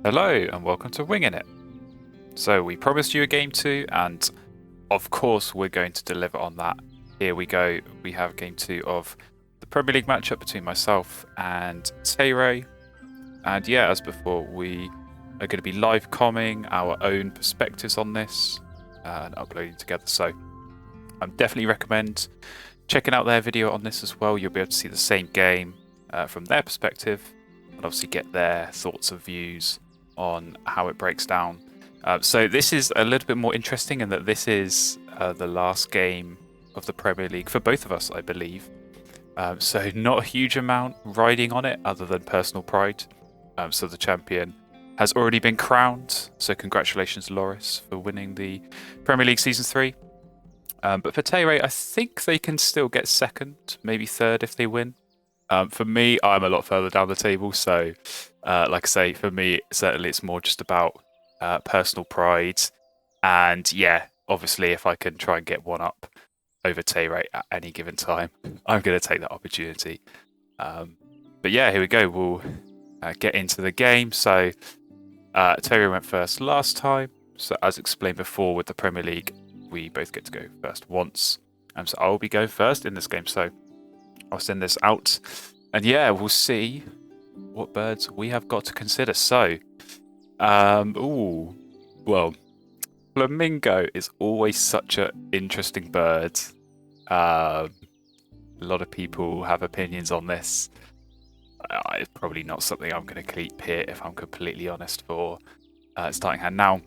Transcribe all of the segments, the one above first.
Hello and welcome to Wingin It. So we promised you a game 2 and of course we're going to deliver on that. Here we go, we have game 2 of the Premier League matchup between myself and Tay. And yeah, as before, we are going to be live comming our own perspectives on this and uploading together. So I definitely recommend checking out their video on this as well. You'll be able to see the same game from their perspective and obviously get their thoughts and views on how it breaks down. So this is a little bit more interesting in that this is the last game of the Premier League for both of us, I believe. So not a huge amount riding on it other than personal pride. So the champion has already been crowned. So congratulations, Loris, for winning the Premier League Season 3. But for Tay, I think they can still get second, maybe third if they win. For me, I'm a lot further down the table, so like I say, for me, certainly it's more just about personal pride. And yeah, obviously, if I can try and get one up over Tay at any given time, I'm going to take that opportunity. But yeah, here we go. We'll get into the game. So Tay went first last time. So as explained before with the Premier League, we both get to go first once. So I'll be going first in this game. So I'll send this out. And yeah, we'll see what birds we have got to consider. So, well, flamingo is always such an interesting bird. A lot of people have opinions on this. It's probably not something I'm going to keep here, if I'm completely honest, for starting hand. Now,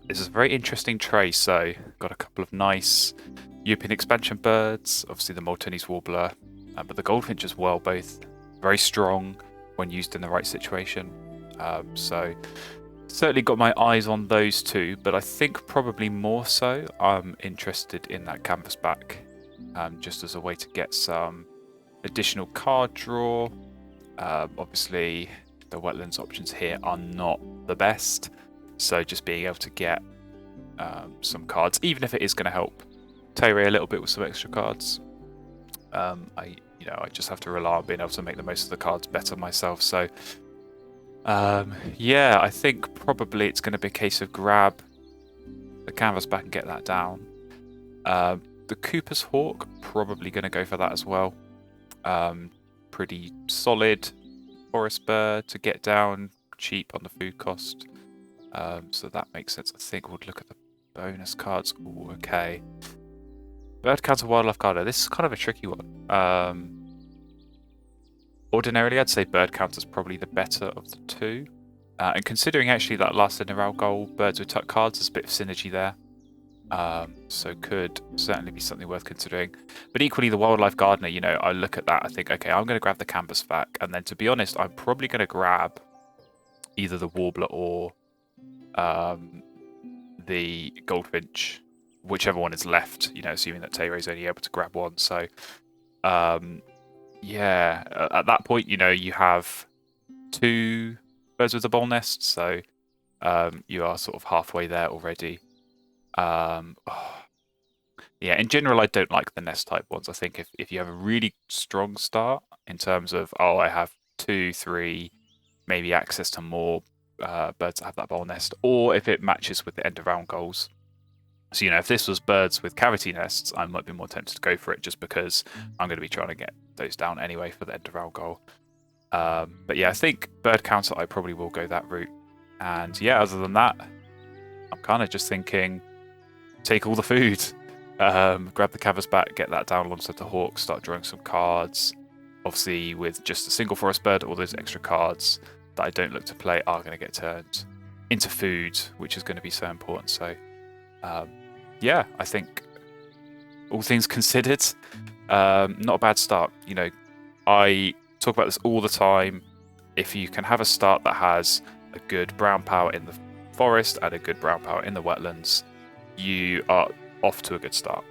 this is a very interesting tray. So, got a couple of nice European expansion birds. Obviously, the Maltese warbler. But the goldfinch as well, both very strong when used in the right situation. So certainly got my eyes on those two, but I think probably more so I'm interested in that canvasback, just as a way to get some additional card draw. Obviously, the wetlands options here are not the best, so just being able to get some cards, even if it is going to help Tay a little bit with some extra cards. I just have to rely on being able to make the most of the cards better myself. So, yeah, I think probably it's going to be a case of grab the canvas back and get that down. The Cooper's Hawk, probably going to go for that as well. Pretty solid forest bird to get down, cheap on the food cost. So that makes sense. I think we'll look at the bonus cards. Ooh, okay. Bird counter, wildlife counter. This is kind of a tricky one. Ordinarily, I'd say bird counter is probably the better of the two. And considering actually that last General goal, birds with tuck cards, there's a bit of synergy there. So could certainly be something worth considering. But equally, the wildlife gardener, I look at that, I think, okay, I'm going to grab the canvas back. And then to be honest, I'm probably going to grab either the warbler or the goldfinch. Whichever one is left, assuming that Tay is only able to grab one. So, yeah, at that point, you have two birds with a bowl nest. So, you are sort of halfway there already. Yeah, in general, I don't like the nest type ones. I think if you have a really strong start in terms of, I have 2, 3, maybe access to more birds that have that bowl nest, or if it matches with the end of round goals. So, if this was birds with cavity nests, I might be more tempted to go for it just because I'm going to be trying to get those down anyway for the end of round goal. But yeah, I think bird counter, I probably will go that route. And yeah, other than that, I'm kind of just thinking, take all the food, grab the canvas back, get that down alongside the hawk, start drawing some cards. Obviously, with just a single forest bird, all those extra cards that I don't look to play are going to get turned into food, which is going to be so important. So, yeah, I think all things considered, not a bad start. I talk about this all the time. If you can have a start that has a good brown power in the forest and a good brown power in the wetlands, you are off to a good start.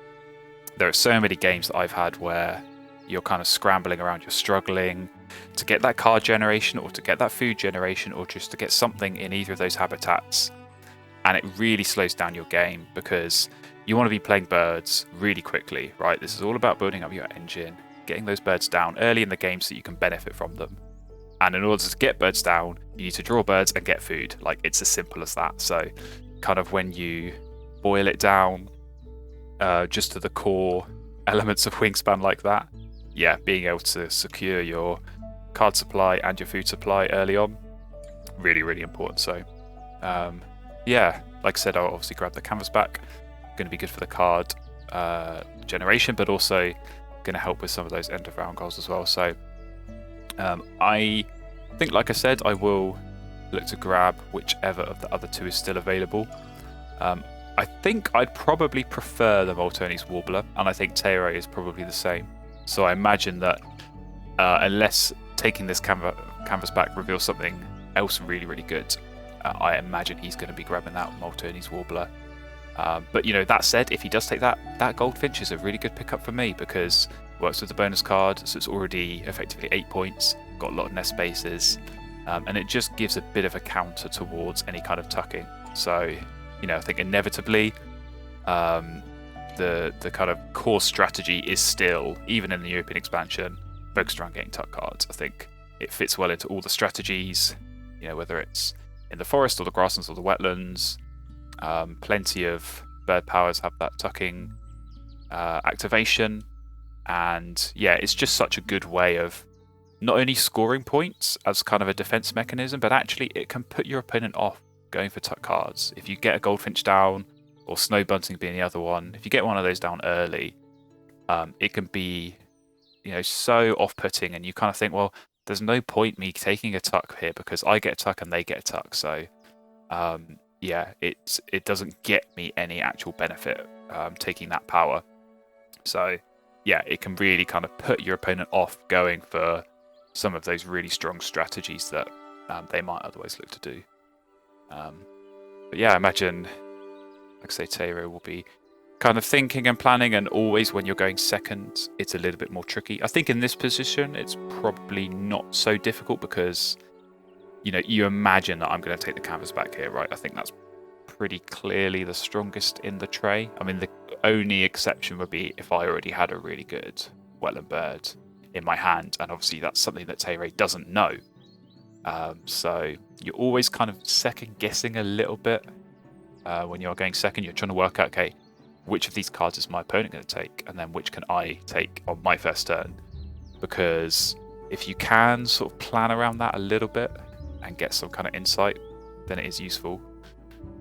There are so many games that I've had where you're kind of scrambling around, you're struggling to get that card generation or to get that food generation or just to get something in either of those habitats. And it really slows down your game because you want to be playing birds really quickly, right? This is all about building up your engine, getting those birds down early in the game so you can benefit from them. And in order to get birds down, you need to draw birds and get food. Like, it's as simple as that. So kind of when you boil it down just to the core elements of Wingspan like that, yeah, being able to secure your card supply and your food supply early on, really, really important. So yeah, like I said, I'll obviously grab the canvas back. Going to be good for the card generation, but also going to help with some of those end of round goals as well. So I think, like I said, I will look to grab whichever of the other two is still available. I think I'd probably prefer the Maltese Warbler, and I think Teire is probably the same. So I imagine that unless taking this canvas back reveals something else really, really good, I imagine he's going to be grabbing that Maltese Warbler. But you know, that said, if he does take that Goldfinch is a really good pickup for me, because it works with the bonus card, so it's already effectively 8 points, got a lot of nest spaces, and it just gives a bit of a counter towards any kind of tucking. So, you know, I think inevitably the kind of core strategy is still, even in the European expansion, focused around getting tuck cards. I think it fits well into all the strategies, you know, whether it's in the forest or the grasslands or the wetlands. Plenty of bird powers have that tucking activation, and yeah, it's just such a good way of not only scoring points as kind of a defense mechanism, but actually it can put your opponent off going for tuck cards. If you get a Goldfinch down, or Snow Bunting being the other one, if you get one of those down early, it can be, you know, so off-putting, and you kind of think, well, there's no point me taking a tuck here because I get a tuck and they get a tuck. So yeah, it doesn't get me any actual benefit taking that power. So yeah, it can really kind of put your opponent off going for some of those really strong strategies that they might otherwise look to do. But yeah, I imagine, like I say, Teiro will be kind of thinking and planning, and always when you're going second, it's a little bit more tricky. I think in this position, it's probably not so difficult because, you know, you imagine that I'm going to take the canvas back here, right? I think that's pretty clearly the strongest in the tray. I mean, the only exception would be if I already had a really good wetland bird in my hand, and obviously that's something that Teire doesn't know. So you're always kind of second guessing a little bit when you're going second. You're trying to work out, okay, which of these cards is my opponent going to take, and then which can I take on my first turn? Because if you can sort of plan around that a little bit and get some kind of insight, then it is useful.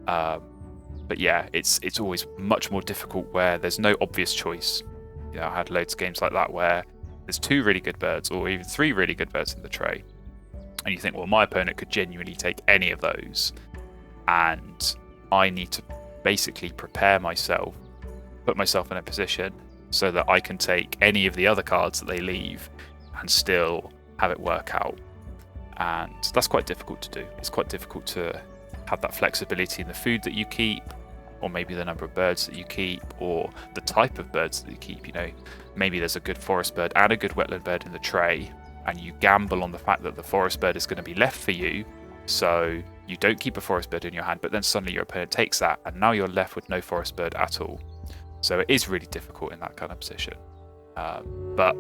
But yeah, it's always much more difficult where there's no obvious choice. You know, I had loads of games like that where there's 2 really good birds, or even 3 really good birds in the tray, and you think, well, my opponent could genuinely take any of those, and I need to basically prepare myself, put myself in a position so that I can take any of the other cards that they leave and still have it work out. And that's quite difficult to do. It's quite difficult to have that flexibility in the food that you keep, or maybe the number of birds that you keep, or the type of birds that you keep. You know, maybe there's a good forest bird and a good wetland bird in the tray, and you gamble on the fact that the forest bird is going to be left for you, so you don't keep a forest bird in your hand, but then suddenly your opponent takes that, and now you're left with no forest bird at all. So it is really difficult in that kind of position. But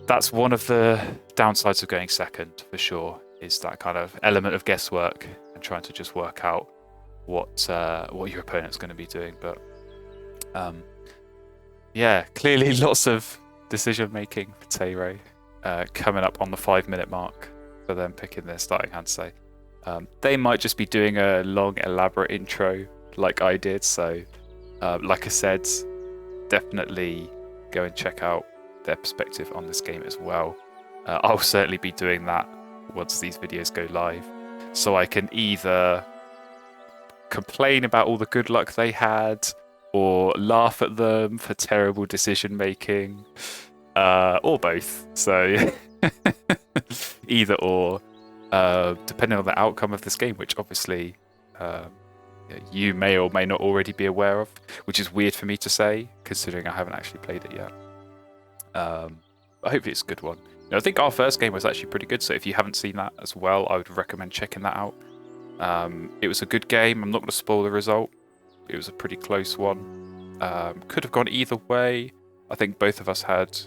that's one of the downsides of going second, for sure, is that kind of element of guesswork and trying to just work out what your opponent's going to be doing. But yeah, clearly lots of decision making for Teiro coming up on the 5-minute mark for them picking their starting hand. So they might just be doing a long, elaborate intro like I did. So like I said, definitely go and check out their perspective on this game as well. I'll certainly be doing that once these videos go live, so I can either complain about all the good luck they had, or laugh at them for terrible decision making, or both. So either or, depending on the outcome of this game, which obviously you may or may not already be aware of, which is weird for me to say considering I haven't actually played it yet. But hopefully it's a good one. I think our first game was actually pretty good, so if you haven't seen that as well, I would recommend checking that out. It was a good game. I'm not going to spoil the result. It was a pretty close one. Could have gone either way. I think both of us had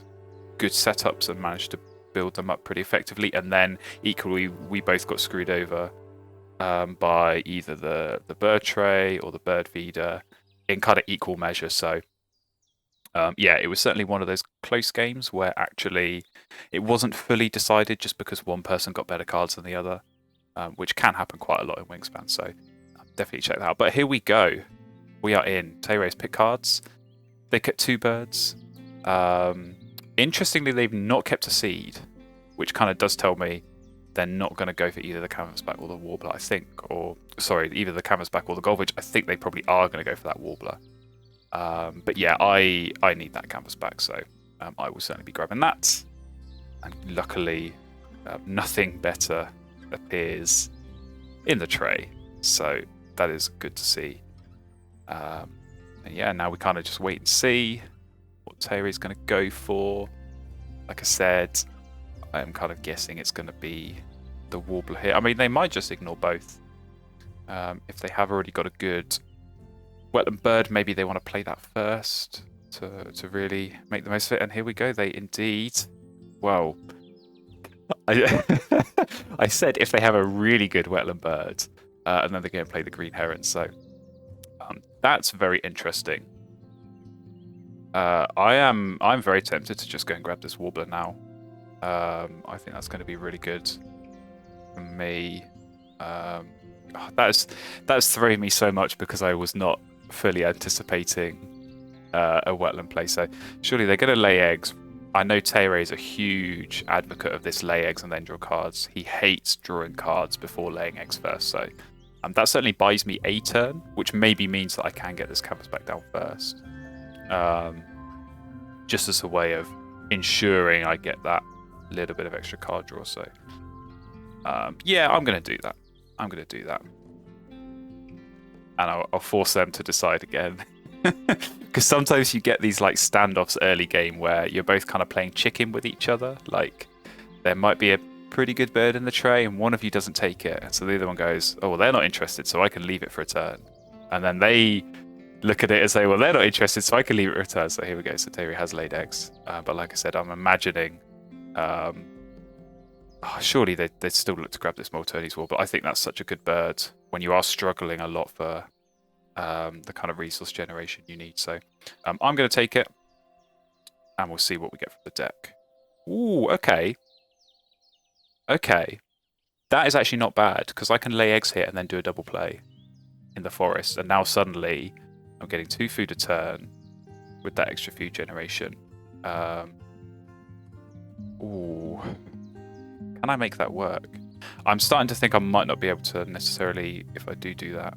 good setups and managed to build them up pretty effectively, and then equally we both got screwed over by either the bird tray or the bird feeder in kind of equal measure. So yeah, it was certainly one of those close games where actually it wasn't fully decided just because one person got better cards than the other, which can happen quite a lot in Wingspan. So definitely check that out. But here we go. We are in. Tere's pick cards. They kept 2 birds. Interestingly, they've not kept a seed, which kind of does tell me they're not going to go for either the canvasback or the warbler, I think. Or, sorry, either the canvasback or the goldfinch. I think they probably are going to go for that warbler. But yeah, I need that canvasback, so I will certainly be grabbing that. And luckily, nothing better appears in the tray, so that is good to see. And yeah, now we kind of just wait and see what Tere's going to go for. Like I said, I'm kind of guessing it's going to be the warbler here. I mean, they might just ignore both. If they have already got a good wetland bird, maybe they want to play that first to really make the most of it. And here we go. They indeed, well, I said if they have a really good wetland bird, and then they're going to play the green heron. So that's very interesting. I'm very tempted to just go and grab this warbler now. I think that's going to be really good for me. That's throwing me so much because I was not fully anticipating a wetland play. So surely they're going to lay eggs. I know Tere is a huge advocate of this lay eggs and then draw cards. He hates drawing cards before laying eggs first. So that certainly buys me a turn, which maybe means that I can get this canvas back down first. Just as a way of ensuring I get that little bit of extra card draw. So yeah, I'm going to do that. I'm going to do that. And I'll force them to decide again. Because sometimes you get these like standoffs early game where you're both kind of playing chicken with each other. Like there might be a pretty good bird in the tray and one of you doesn't take it. And so the other one goes, oh, well, they're not interested, so I can leave it for a turn. And then they look at it and say, well, they're not interested, so I can leave it for a turn. So here we go. So Terry has laid eggs. But like I said, I'm imagining... surely they'd still look to grab this Maltese wall, but I think that's such a good bird when you are struggling a lot for the kind of resource generation you need. So I'm going to take it, and we'll see what we get from the deck. Ooh, okay. Okay. That is actually not bad, because I can lay eggs here and then do a double play in the forest, and now suddenly I'm getting 2 food a turn with that extra food generation. Ooh. Can I make that work? I'm starting to think I might not be able to necessarily, if I do that,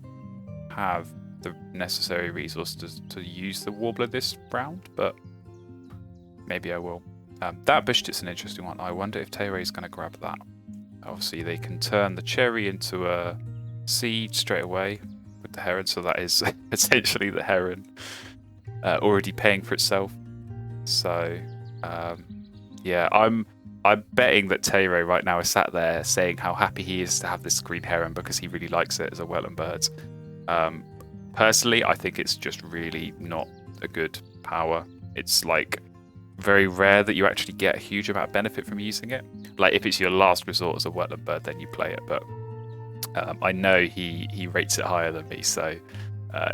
have the necessary resources to use the warbler this round, but maybe I will. That bush tit's an interesting one. I wonder if Tere is going to grab that. Obviously, they can turn the cherry into a seed straight away with the heron, so that is potentially the heron already paying for itself. So, yeah, I'm betting that Tere right now is sat there saying how happy he is to have this green heron because he really likes it as a wetland bird. Personally, I think it's just really not a good power. It's like very rare that you actually get a huge amount of benefit from using it. Like if it's your last resort as a wetland bird, then you play it. But I know he rates it higher than me, so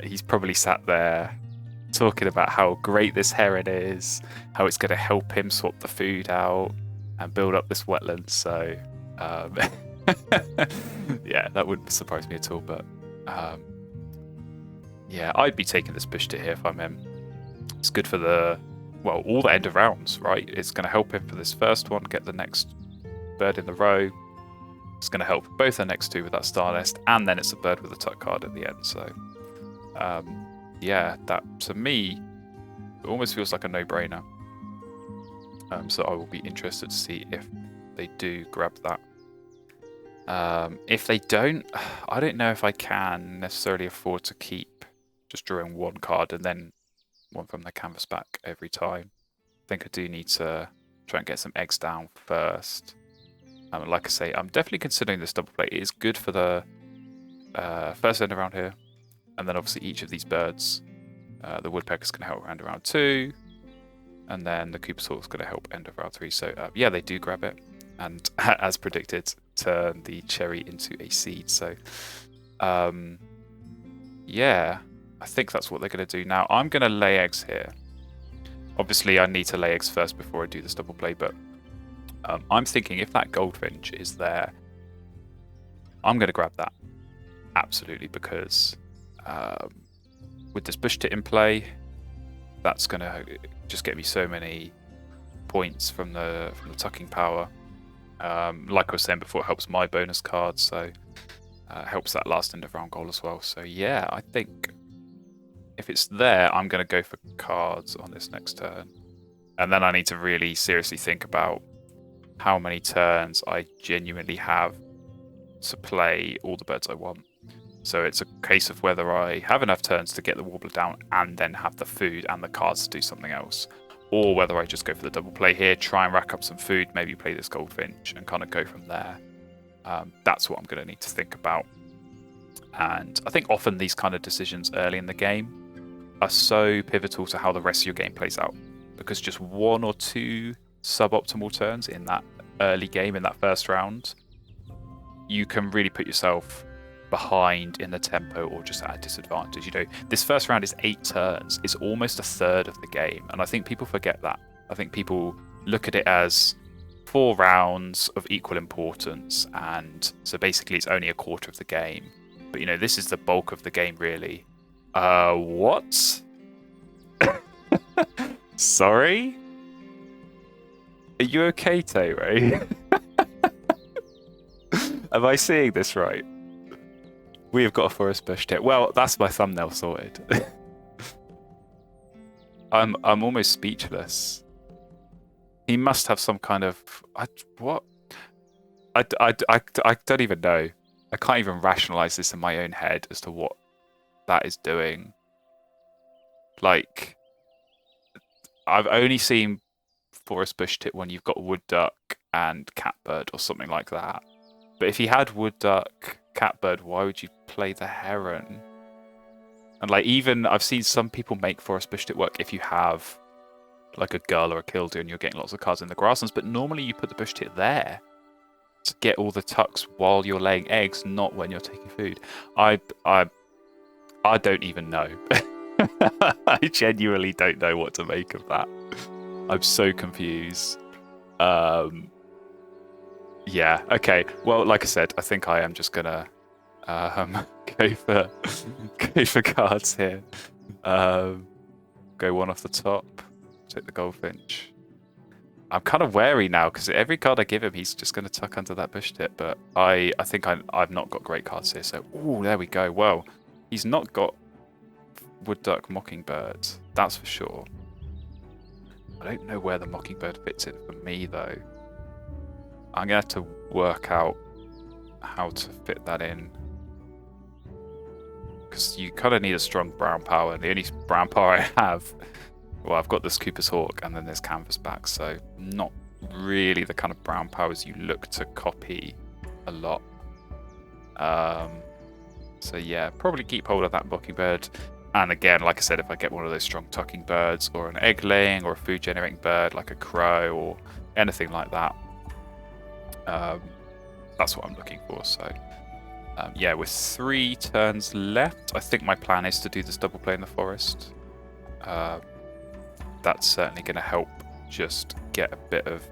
he's probably sat there talking about how great this heron is, how it's going to help him swap the food out and build up this wetland. So yeah, that wouldn't surprise me at all. But yeah, I'd be taking this bush tit here if I'm him. It's good for all the end of rounds, right? It's going to help him for this first one, get the next bird in the row. It's going to help both the next 2 with that star nest, and then it's a bird with a tuck card at the end. So yeah, that to me almost feels like a no-brainer. So I will be interested to see if they do grab that. If they don't, I don't know if I can necessarily afford to keep just drawing 1 card and then one from the canvas back every time. I think I do need to try and get some eggs down first. Like I say, I'm definitely considering this double play. It is good for the first end around here, and then obviously each of these birds, the woodpeckers can help around 2. And then the Cooper's Hawk's going to help end of round 3. So yeah, they do grab it. And as predicted, turn the cherry into a seed. So yeah, I think that's what they're going to do. Now, I'm going to lay eggs here. Obviously, I need to lay eggs first before I do this double play, but I'm thinking if that goldfinch is there, I'm going to grab that. Absolutely, because with this bush tit in play, that's going to just get me so many points from the tucking power. Like I was saying before, it helps my bonus card, so helps that last end of round goal as well. So yeah, I think if it's there, I'm going to go for cards on this next turn. And then I need to really seriously think about how many turns I genuinely have to play all the birds I want. So it's a case of whether I have enough turns to get the warbler down and then have the food and the cards to do something else, or whether I just go for the double play here, try and rack up some food, maybe play this goldfinch and kind of go from there. That's what I'm going to need to think about. And I think often these kind of decisions early in the game are so pivotal to how the rest of your game plays out, because just 1 or 2 suboptimal turns in that early game, in that first round, you can really put yourself behind in the tempo or just at a disadvantage. You know, this first round is 8 turns. It's almost a third of the game, and I think people forget that. I think people look at it as 4 rounds of equal importance, and so basically it's only a quarter of the game. But you know, this is the bulk of the game, really. What? Sorry? Are you okay, Tay-Ray? Am I seeing this right? We have got a forest bush tit. Well, that's my thumbnail sorted. I'm almost speechless. He must have some kind of what? I don't even know. I can't even rationalize this in my own head as to what that is doing. Like, I've only seen forest bush tit when you've got wood duck and catbird or something like that. But if he had wood duck, catbird, why would you play the heron? And like, even I've seen some people make forest bush tit work if you have like a girl or a killdeer and you're getting lots of cards in the grasslands, but normally you put the bush tit there to get all the tucks while you're laying eggs, not when you're taking food. I don't even know. I genuinely don't know what to make of that. I'm so confused. Yeah, okay. Well, like I said, I think I am just gonna go for cards here. Go one off the top. Take the goldfinch. I'm kind of wary now because every card I give him, he's just going to tuck under that bush tit. But I think I've not got great cards here. So, ooh, there we go. Well, he's not got wood duck mockingbird. That's for sure. I don't know where the mockingbird fits in for me though. I'm going to have to work out how to fit that in. Because you kind of need a strong brown power. And the only brown power I have... Well, I've got this Cooper's Hawk and then there's Canvasback, so not really the kind of brown powers you look to copy a lot. So yeah, probably keep hold of that mockingbird. And again, like I said, if I get one of those strong tucking birds or an egg laying or a food generating bird like a crow or anything like that, that's what I'm looking for. So yeah, with 3 turns left, I think my plan is to do this double play in the forest. That's certainly going to help just get a bit of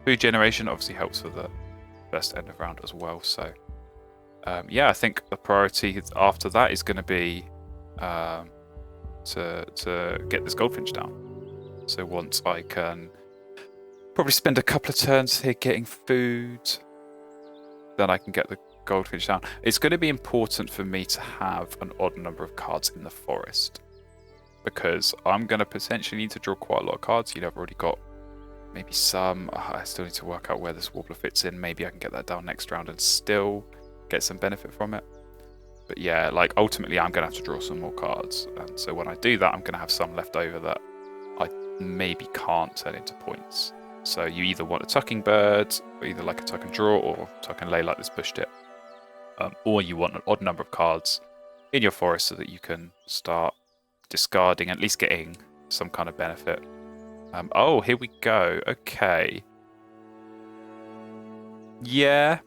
food generation. Obviously helps for the first end of round as well. So yeah, I think the priority after that is going to be to get this goldfinch down. So once I can probably spend a couple of turns here getting food, then I can get the goldfinch down. It's going to be important for me to have an odd number of cards in the forest, because I'm going to potentially need to draw quite a lot of cards. You know, I've already got maybe some. I still need to work out where this warbler fits in. Maybe I can get that down next round and still get some benefit from it. But yeah, like ultimately I'm going to have to draw some more cards. And so when I do that, I'm going to have some left over that I maybe can't turn into points. So you either want a tucking bird, or either like a tuck and draw, or tuck and lay like this bush tit. Or you want an odd number of cards in your forest so that you can start discarding, at least getting some kind of benefit Oh, here we go. Okay. Yeah,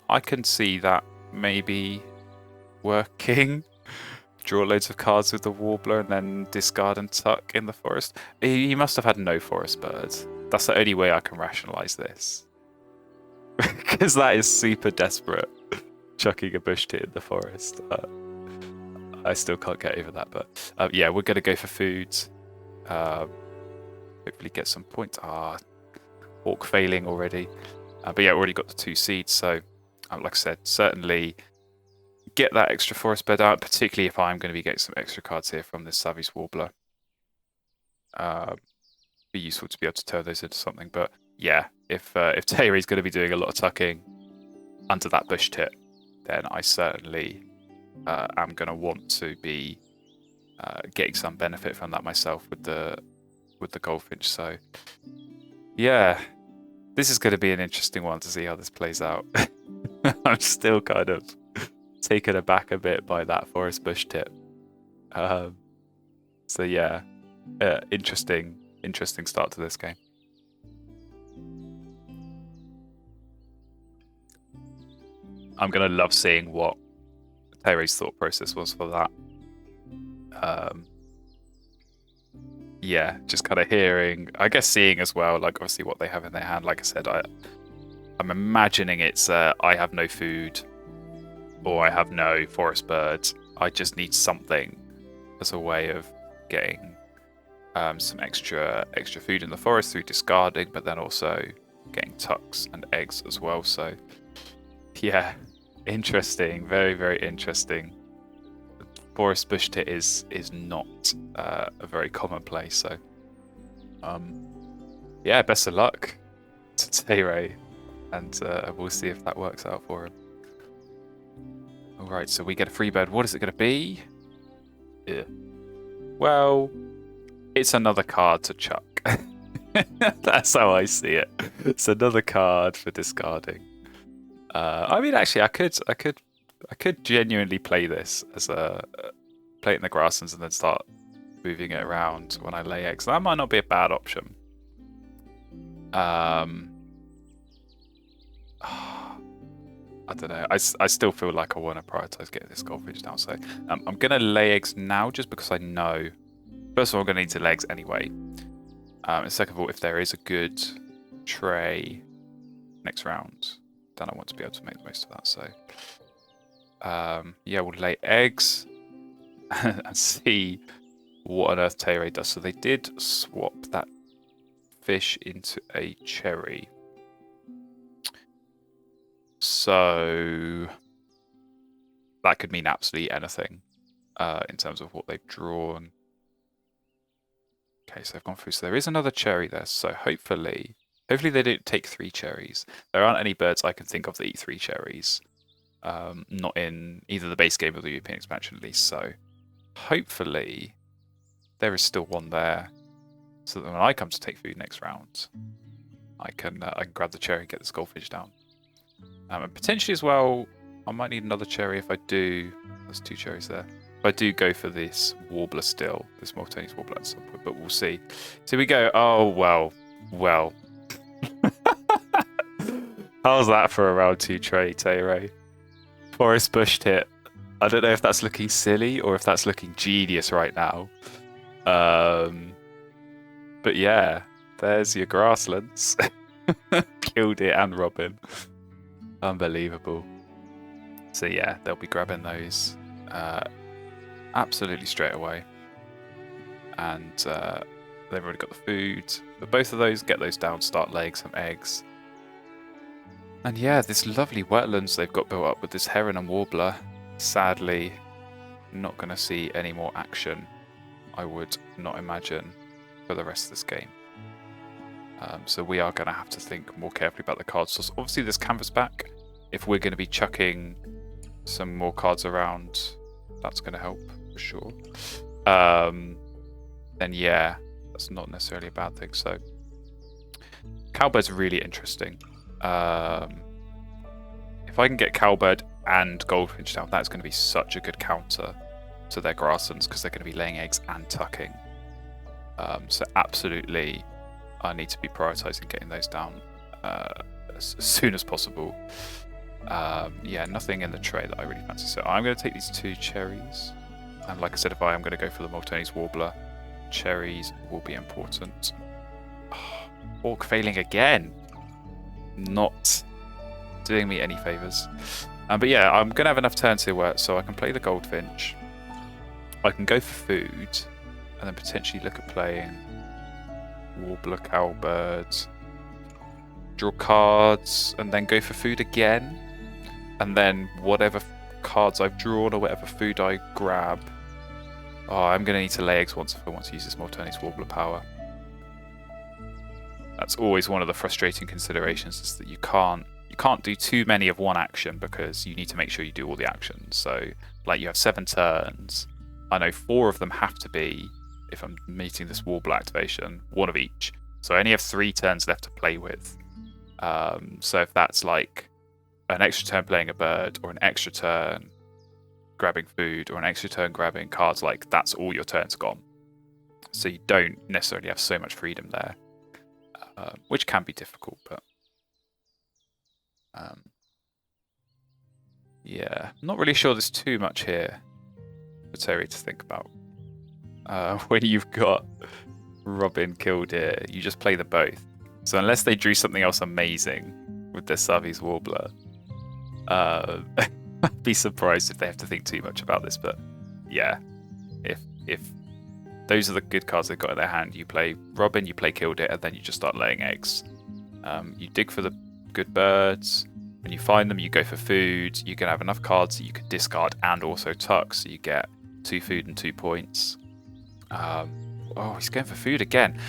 I can see that maybe working. Draw loads of cards with the Warbler and then discard and tuck in the forest. He must have had no forest birds. That's the only way I can rationalise this. Because that is super desperate, chucking a bush tit in the forest. I still can't get over that, but yeah, we're going to go for food. Hopefully get some points. Hawk failing already. But yeah, already got the 2 seeds, so like I said, certainly get that extra forest bed out, particularly if I'm going to be getting some extra cards here from this Savvy's Warbler. Be useful to be able to turn those into something, but yeah, if Terry's going to be doing a lot of tucking under that bush tit, then I certainly am going to want to be getting some benefit from that myself with the goldfinch. So yeah, this is going to be an interesting one to see how this plays out. I'm still kind of taken aback a bit by that forest bush tit. So yeah, interesting start to this game. I'm gonna love seeing what Terry's thought process was for that. Yeah, just kind of hearing, I guess seeing as well, like obviously what they have in their hand. Like I said, I'm imagining it's I have no food, or I have no forest birds. I just need something as a way of getting some extra food in the forest through discarding, but then also getting tucks and eggs as well. So yeah, interesting, very, very interesting. Forest bush tit is not a very common place, so yeah, best of luck to Tay-Ray, and we'll see if that works out for him. Alright, so we get a free bird. What is it going to be? Yeah. Well, it's another card to chuck. That's how I see it. It's another card for discarding. I mean, actually, I could genuinely play this as play it in the grasslands and then start moving it around when I lay eggs. That might not be a bad option. I don't know. I still feel like I want to prioritize getting this goldfinch down. So I'm gonna lay eggs now, just because I know. First of all, I'm gonna need to lay eggs anyway. And second of all, if there is a good tray next round, then I want to be able to make the most of that. So yeah, we'll lay eggs and see what on earth Tay-Ray does. So they did swap that fish into a cherry. So that could mean absolutely anything in terms of what they've drawn. Okay, so they've gone through. So there is another cherry there. So hopefully they don't take 3 cherries. There aren't any birds I can think of that eat 3 cherries. Not in either the base game or the European expansion, at least. So hopefully there is still one there, so that when I come to take food next round, I can grab the cherry and get this goldfish down. And potentially as well, I might need another cherry if I do. There's 2 cherries there. If I do go for this warbler still, this Maltese warbler at some point, but we'll see. So we go. Oh well. How's that for a round 2 tray, Tay-Ray? Forest bush tit. I don't know if that's looking silly or if that's looking genius right now. But yeah, there's your grasslands. Killed it and Robin. Unbelievable. So yeah, they'll be grabbing those absolutely straight away. And they've already got the food. But both of those, get those down, start laying some eggs. And yeah, this lovely wetlands they've got built up with this heron and warbler. Sadly, not going to see any more action, I would not imagine, for the rest of this game. So we are going to have to think more carefully about the cards. So obviously this canvas back, if we're going to be chucking some more cards around, that's going to help for sure. Then yeah, that's not necessarily a bad thing. So Cowbird's really interesting. If I can get Cowbird and Goldfinch down, that's going to be such a good counter to their grasslands, because they're going to be laying eggs and tucking. So absolutely, I need to be prioritising getting those down as soon as possible. Yeah, nothing in the tray that I really fancy. So I'm going to take these 2 cherries. And like I said, if I am going to go for the Maltese Warbler, cherries will be important. Oh, Orc failing again. Not doing me any favours. But yeah, I'm going to have enough turns here so I can play the Goldfinch. I can go for food, and then potentially look at playing Warbler, Cowbird, draw cards, and then go for food again. And then whatever cards I've drawn or whatever food I grab. Oh, I'm going to need to lay eggs once if I want to use this Maltese Warbler power. That's always one of the frustrating considerations, is that you can't do too many of one action because you need to make sure you do all the actions. So, like, you have 7 turns. I know 4 of them have to be, if I'm meeting this Warbler activation, 1 of each. So I only have 3 turns left to play with. So if that's like an extra turn playing a bird, or an extra turn grabbing food, or an extra turn grabbing cards, like, that's all your turns gone. So you don't necessarily have so much freedom there, which can be difficult, but yeah, I'm not really sure there's too much here for Terry to think about. When you've got Robin, Killdeer, you just play them both. So unless they drew something else amazing with their Savi's Warbler, I'd be surprised if they have to think too much about this. But yeah, if those are the good cards they've got in their hand, you play Robin, you play Killdeer, and then you just start laying eggs. You dig for the good birds. When you find them, you go for food. You can have enough cards that you can discard and also tuck, so you get 2 food and 2 points. Oh, he's going for food again.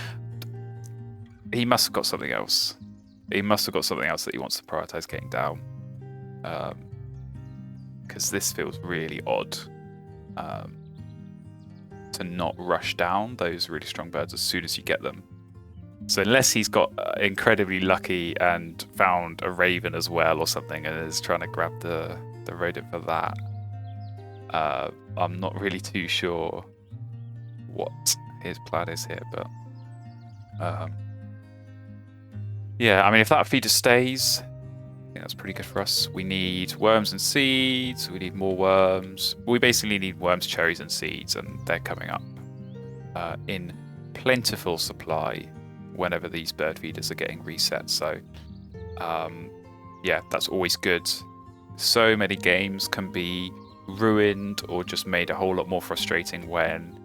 He must have got something else. He must have got something else that he wants to prioritise getting down. Because this feels really odd. To not rush down those really strong birds as soon as you get them. So unless he's got incredibly lucky and found a raven as well or something and is trying to grab the rodent for that, I'm not really too sure what his plan is here. But yeah, I mean, if that feeder stays, I think that's pretty good for us. We need worms and seeds. We need more worms. We basically need worms, cherries, and seeds, and they're coming up in plentiful supply whenever these bird feeders are getting reset. So yeah, that's always good. So many games can be ruined or just made a whole lot more frustrating when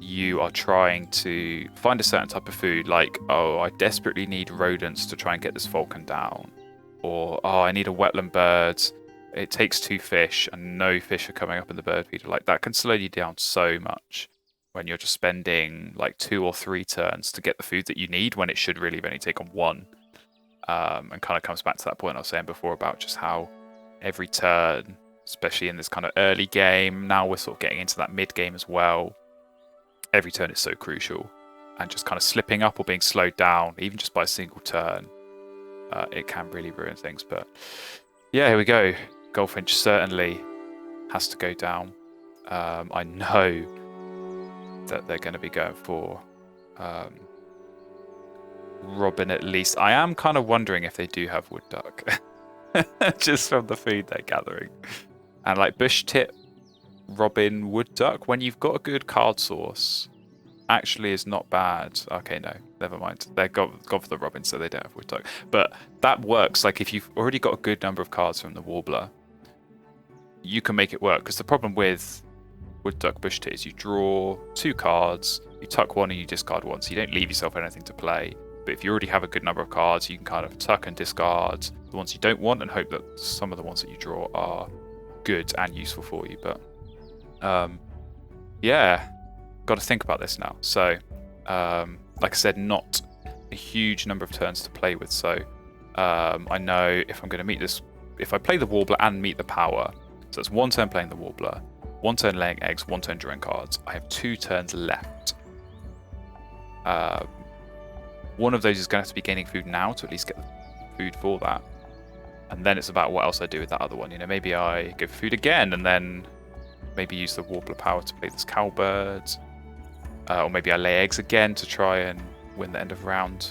you are trying to find a certain type of food, like, oh, I desperately need rodents to try and get this falcon down, or oh, I need a wetland bird, it takes 2 fish and no fish are coming up in the bird feeder. Like, that can slow you down so much when you're just spending like 2 or 3 turns to get the food that you need when it should really have only taken 1. And kind of comes back to that point I was saying before about just how every turn, especially in this kind of early game, now we're sort of getting into that mid game as well, every turn is so crucial, and just kind of slipping up or being slowed down even just by a single turn, it can really ruin things. But yeah, here we go. Goldfinch certainly has to go down. I know that they're going to be going for Robin at least. I am kind of wondering if they do have wood duck just from the food they're gathering. And like bush tip, Robin, wood duck, when you've got a good card source, actually is not bad. Okay, no, never mind. They're gone for the Robin, so they don't have wood duck. But that works. Like, if you've already got a good number of cards from the Warbler, you can make it work. Because the problem with wood duck bush tit is you draw 2 cards, you tuck 1 and you discard 1, so you don't leave yourself anything to play. But if you already have a good number of cards, you can kind of tuck and discard the ones you don't want and hope that some of the ones that you draw are good and useful for you. But yeah, got to think about this now. So like I said, not a huge number of turns to play with. So I know if I'm going to meet this, if I play the Warbler and meet the power, so it's 1 turn playing the Warbler, 1 turn laying eggs, 1 turn drawing cards. I have 2 turns left. One of those is going to have to be gaining food now to at least get the food for that. And then it's about what else I do with that other one. You know, maybe I go for food again and then maybe use the Warbler power to play this Cowbird. Or maybe I lay eggs again to try and win the end of round.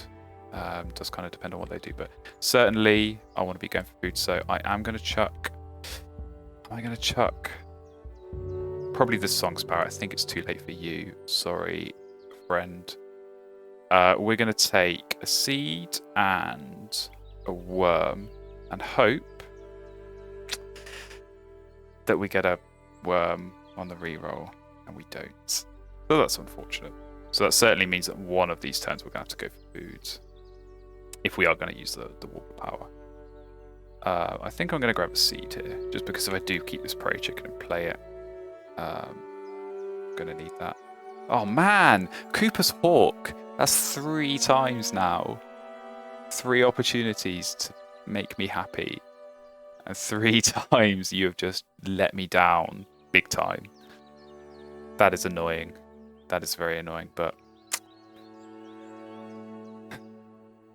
Does kind of depend on what they do, but certainly I want to be going for food, so I am going to chuck... Am I going to chuck... Probably the Song Sparrow. I think it's too late for you. Sorry, friend. We're going to take a seed and a worm and hope that we get a worm on the reroll, and we don't. So that's unfortunate. So that certainly means that one of these turns we're going to have to go for food if we are going to use the Warbler power. I think I'm going to grab a seed here, just because if I do keep this prairie chicken and play it, I'm going to need that. Oh man, Cooper's Hawk. That's 3 times now. 3 opportunities to make me happy. And 3 times you have just let me down big time. That is annoying. That is very annoying, but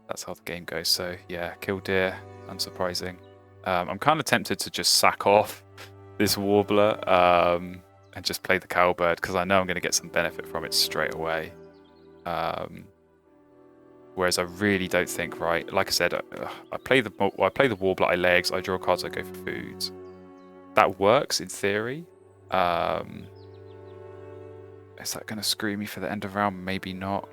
that's how the game goes. So yeah, Killdeer, unsurprising. I'm kind of tempted to just sack off this Warbler and just play the Cowbird, because I know I'm going to get some benefit from it straight away. Whereas I really don't think, right, like I said, I play the Warbler, I lay eggs, I draw cards, I go for food. That works in theory. Is that going to screw me for the end of round? Maybe not.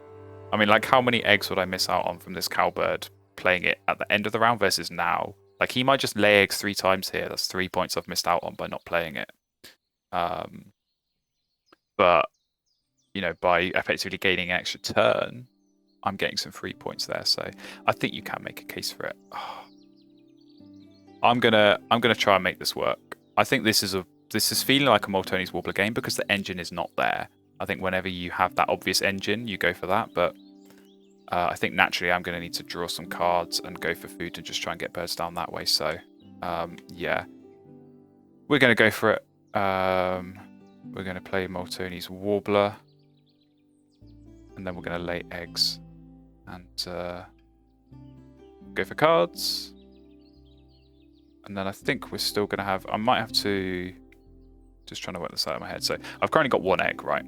I mean, like, how many eggs would I miss out on from this Cowbird playing it at the end of the round versus now? Like, he might just lay eggs 3 times here. That's 3 points I've missed out on by not playing it. But, you know, by effectively gaining an extra turn, I'm getting some free points there. So I think you can make a case for it. Oh. I'm gonna try and make this work. I think this is feeling like a Moltoni's Warbler game because the engine is not there. I think whenever you have that obvious engine, you go for that. But I think naturally I'm going to need to draw some cards and go for food and just try and get birds down that way. So yeah, we're going to go for it. We're going to play Moltoni's Warbler. And then we're going to lay eggs and go for cards. And then I think we're still going to have... I might have to... Just trying to work this out in my head. So I've currently got 1 egg, right?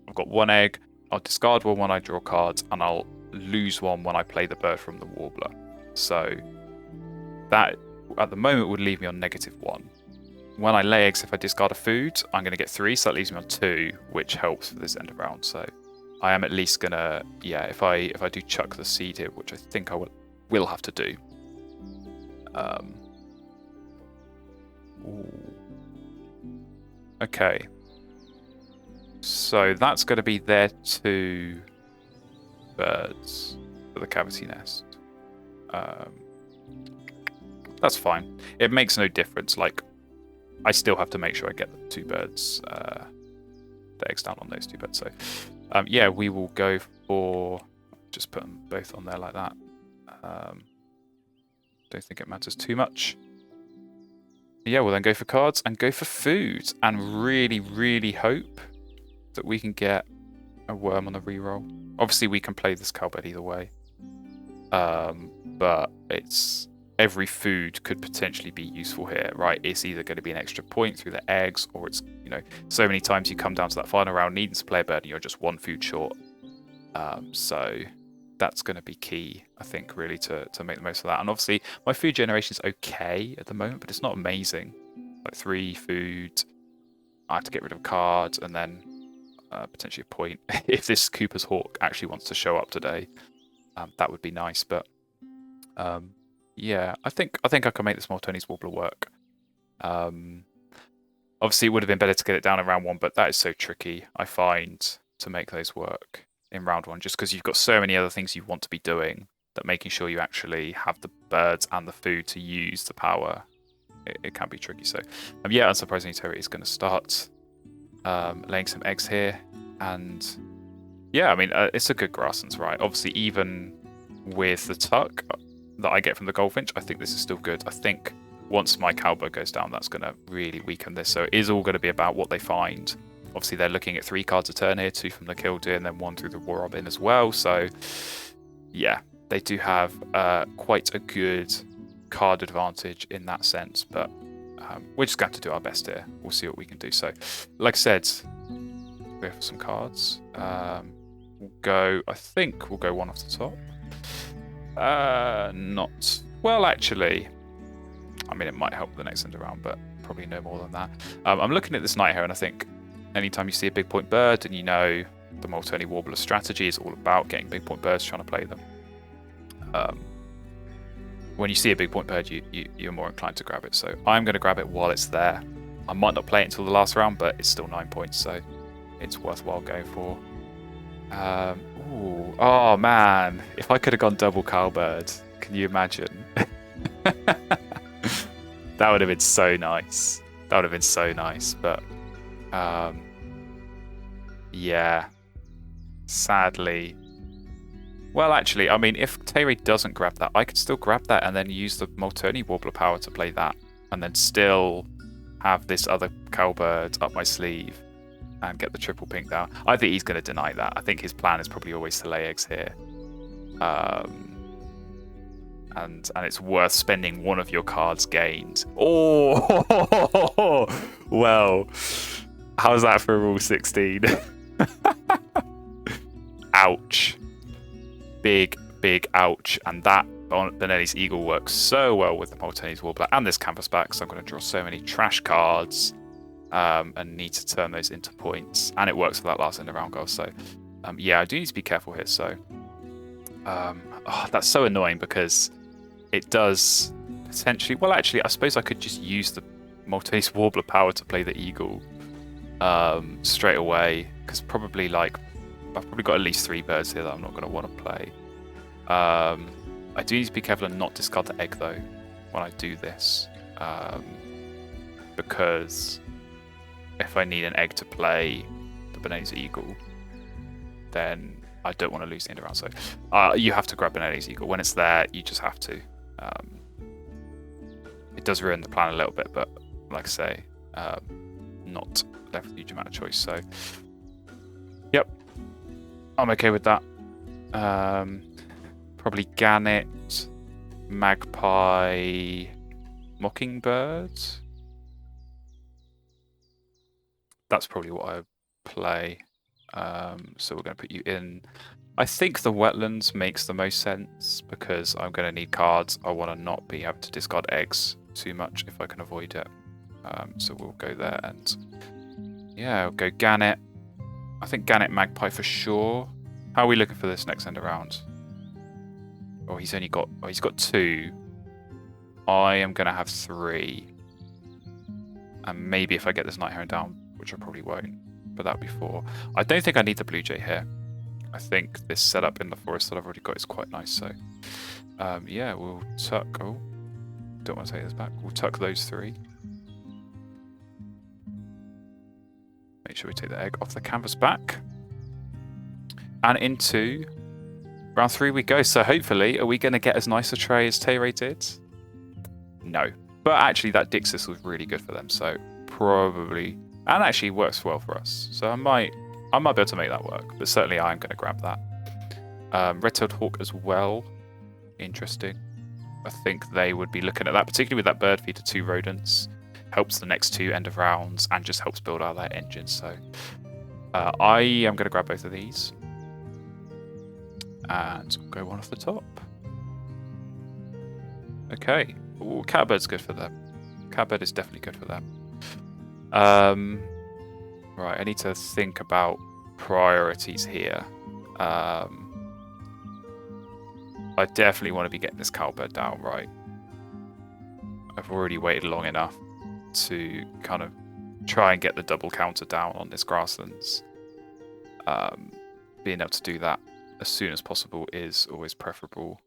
I've got 1 egg. I'll discard 1 when I draw cards, and I'll lose 1 when I play the bird from the Warbler. So that, at the moment, would leave me on -1. When I lay eggs, if I discard a food, I'm going to get 3, so that leaves me on 2, which helps for this end of round. So I am at least going to... Yeah, if I do chuck the seed here, which I think I will have to do. Ooh. Okay, so that's going to be their 2 birds for the cavity nest. That's fine. It makes no difference. Like, I still have to make sure I get the 2 birds, the eggs down on those 2 birds. So, yeah, we will go for... Just put them both on there like that. Don't think it matters too much. Yeah, we'll then go for cards and go for food and really, really hope that we can get a worm on the reroll. Obviously, we can play this Cowbird either way. But it's... Every food could potentially be useful here, right? It's either going to be an extra point through the eggs, or it's, you know, so many times you come down to that final round needing to play a bird and you're just 1 food short. So that's going to be key, I think, really, to make the most of that. And obviously, my food generation is okay at the moment, but it's not amazing. Like 3 food, I have to get rid of cards, and then potentially a point. If this Cooper's Hawk actually wants to show up today, that would be nice. But yeah, I think I can make this Moltoni's Warbler work. Obviously, it would have been better to get it down in round 1, but that is so tricky, I find, to make those work in round 1, just because you've got so many other things you want to be doing, that making sure you actually have the birds and the food to use the power, it can be tricky. So yeah, unsurprisingly, Terry is going to start laying some eggs here, and yeah, I mean, it's a good grasslands, right? Obviously, even with the tuck that I get from the goldfinch, I think this is still good. I think once my Cowbird goes down, that's going to really weaken this. So it is all going to be about what they find. Obviously, they're looking at 3 cards a turn here, 2 from the Killdeer, and then 1 through the War Robin as well. So yeah, they do have quite a good card advantage in that sense. But we're just going to have to do our best here. We'll see what we can do. So, like I said, go for some cards. We'll go, I think we'll go one off the top. Not, well actually, I mean it might help the next end around, but probably no more than that. I'm looking at this Night Hare and I think anytime you see a big point bird and you know the Molteni Warbler strategy is all about getting big point birds, trying to play them. When you see a big point bird, you're more inclined to grab it. So I'm going to grab it while it's there. I might not play it until the last round, but it's still 9 points, so it's worthwhile going for. Ooh, oh man, if I could have gone double cowbird, can you imagine? That would have been so nice. That would have been so nice, but yeah, sadly. Well, actually, I mean, if Tayray doesn't grab that, I could still grab that and then use the Molteni Warbler power to play that, and then still have this other cowbird up my sleeve and get the triple pink down. I think he's going to deny that. I think his plan is probably always to lay eggs here. And it's worth spending one of your cards gained. Oh, well, how's that for Rule 16? Ouch. Big ouch. And that Benelli's Eagle works so well with the Molteni's Warbler and this canvas back, so I'm going to draw so many trash cards and need to turn those into points. And it works for that last end of round goal, so yeah, I do need to be careful here. So that's so annoying because it does potentially, well actually I suppose I could just use the Molteni's Warbler power to play the Eagle straight away, because probably like I've probably got at least 3 birds here that I'm not going to want to play. I do need to be careful and not discard the egg though when I do this, because if I need an egg to play the Benelli's Eagle, then I don't want to lose the end round. So you have to grab Benelli's Eagle when it's there. You just have to. It does ruin the plan a little bit, but like I say, not left with a huge amount of choice. So yep, I'm okay with that. Probably Gannet, Magpie, Mockingbird. That's probably what I play. So we're going to put you in. I think the Wetlands makes the most sense because I'm going to need cards. I want to not be able to discard eggs too much if I can avoid it. So we'll go there and yeah, we'll go Gannet. I think Gannet Magpie for sure. How are we looking for this next end around? Oh, he's got 2. I am going to have 3. And maybe if I get this Night Hare down, which I probably won't, but that would be 4. I don't think I need the Blue Jay here. I think this setup in the forest that I've already got is quite nice. So yeah, we'll tuck. Oh, don't want to take this back. We'll tuck those 3. Make sure we take the egg off the canvas back. And into round 3 we go. So hopefully, are we going to get as nice a tray as Tayray did? No. But actually, that Dixis was really good for them. So probably, and actually works well for us. So I might be able to make that work. But certainly, I'm going to grab that. Red-tailed Hawk as well. Interesting. I think they would be looking at that, particularly with that bird feeder 2 rodents. Helps the next 2 end of rounds and just helps build out their engine. So I am going to grab both of these. And we'll go one off the top. Okay. Ooh, Catbird's good for them. Catbird is definitely good for them. Right, I need to think about priorities here. I definitely want to be getting this Cowbird down, right? I've already waited long enough to kind of try and get the double counter down on this Grasslands. Being able to do that as soon as possible is always preferable.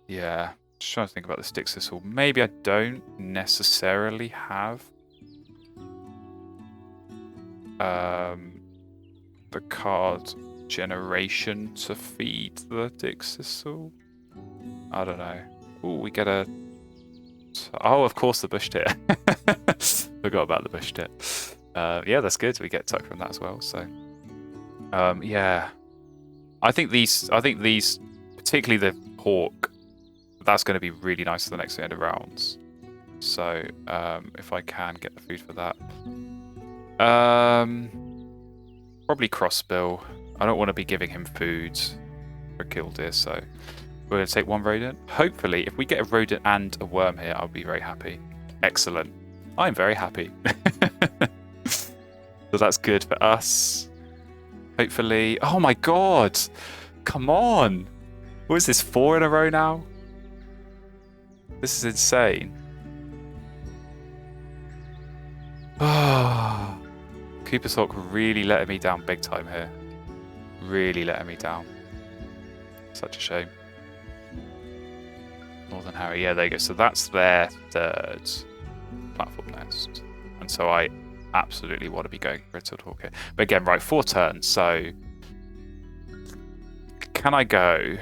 Yeah, just trying to think about the stick thistle. Maybe I don't necessarily have the card generation to feed the Dixisal. I don't know. Oh, we get a... Oh, of course, the bush tit. Forgot about the bush tit. Yeah, that's good. We get tuck from that as well. So, yeah, I think these, particularly the hawk, that's going to be really nice for the next end of rounds. So if I can get the food for that. Probably crossbill. I don't want to be giving him food for killdeer, so we're going to take one rodent. Hopefully, if we get a rodent and a worm here, I'll be very happy. Excellent. I'm very happy. So that's good for us. Hopefully... Oh my god! Come on! What is this, 4 in a row now? This is insane. Ah, Cooper's Hawk really letting me down big time here. Really letting me down. Such a shame. Northern Harry, yeah, there you go. So that's their 3rd platform nest. And so I absolutely want to be going for Red-tailed Hawk here. But again, right, 4 turns, so... Can I go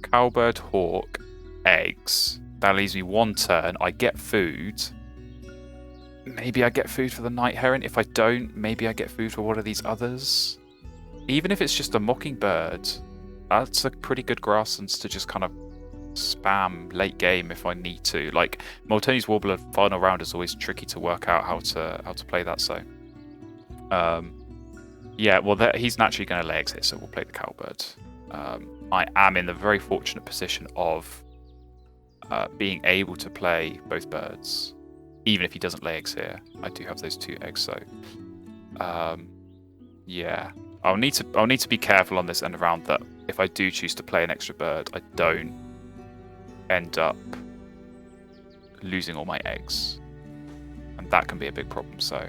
Cowbird, Hawk, eggs? That leaves me 1 turn. I get food. Maybe I get food for the Night Heron. If I don't, maybe I get food for one of these others. Even if it's just a Mockingbird, that's a pretty good grasslands to just kind of spam late game if I need to. Like Moltoni's Warbler final round is always tricky to work out how to play that. So, yeah, well he's naturally going to lay eggs here, so we'll play the Cowbird. I am in the very fortunate position of being able to play both birds, even if he doesn't lay eggs here. I do have those 2 eggs, so yeah, I'll need to be careful on this end of round that if I do choose to play an extra bird, I don't end up losing all my eggs, and that can be a big problem. So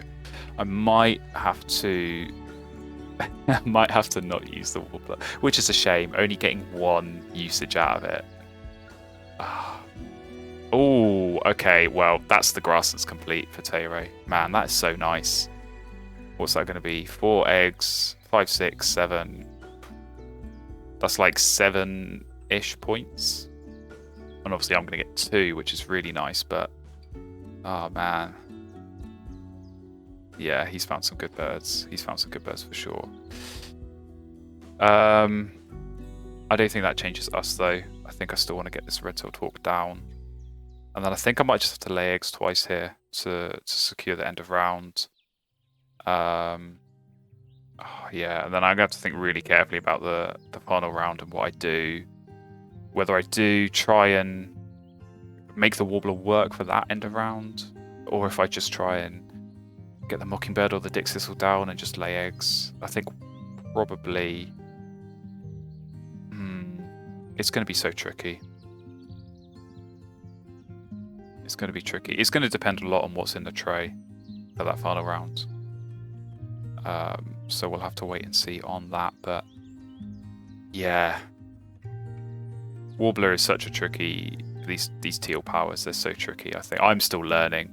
I might have to not use the Warbler, which is a shame, only getting 1 usage out of it. Oh, okay, well that's the grasslands complete for Tayray. Man, that is so nice. What's that going to be? 4 eggs, 5, 6, 7. That's like 7-ish points. And obviously I'm going to get 2, which is really nice, but... Oh, man. Yeah, he's found some good birds. He's found some good birds for sure. I don't think that changes us, though. I think I still want to get this Red-tailed Hawk down. And then I think I might just have to lay eggs twice here to secure the end of round. Oh, yeah, and then I'm going to have to think really carefully about the final round and what I do. Whether I do try and make the Warbler work for that end of round, or if I just try and get the Mockingbird or the Dick Thistle down and just lay eggs. I think probably... it's going to be so tricky. It's going to be tricky. It's going to depend a lot on what's in the tray for that final round. So we'll have to wait and see on that. But yeah, Warbler is such a tricky... These teal powers, they're so tricky. I think I'm still learning.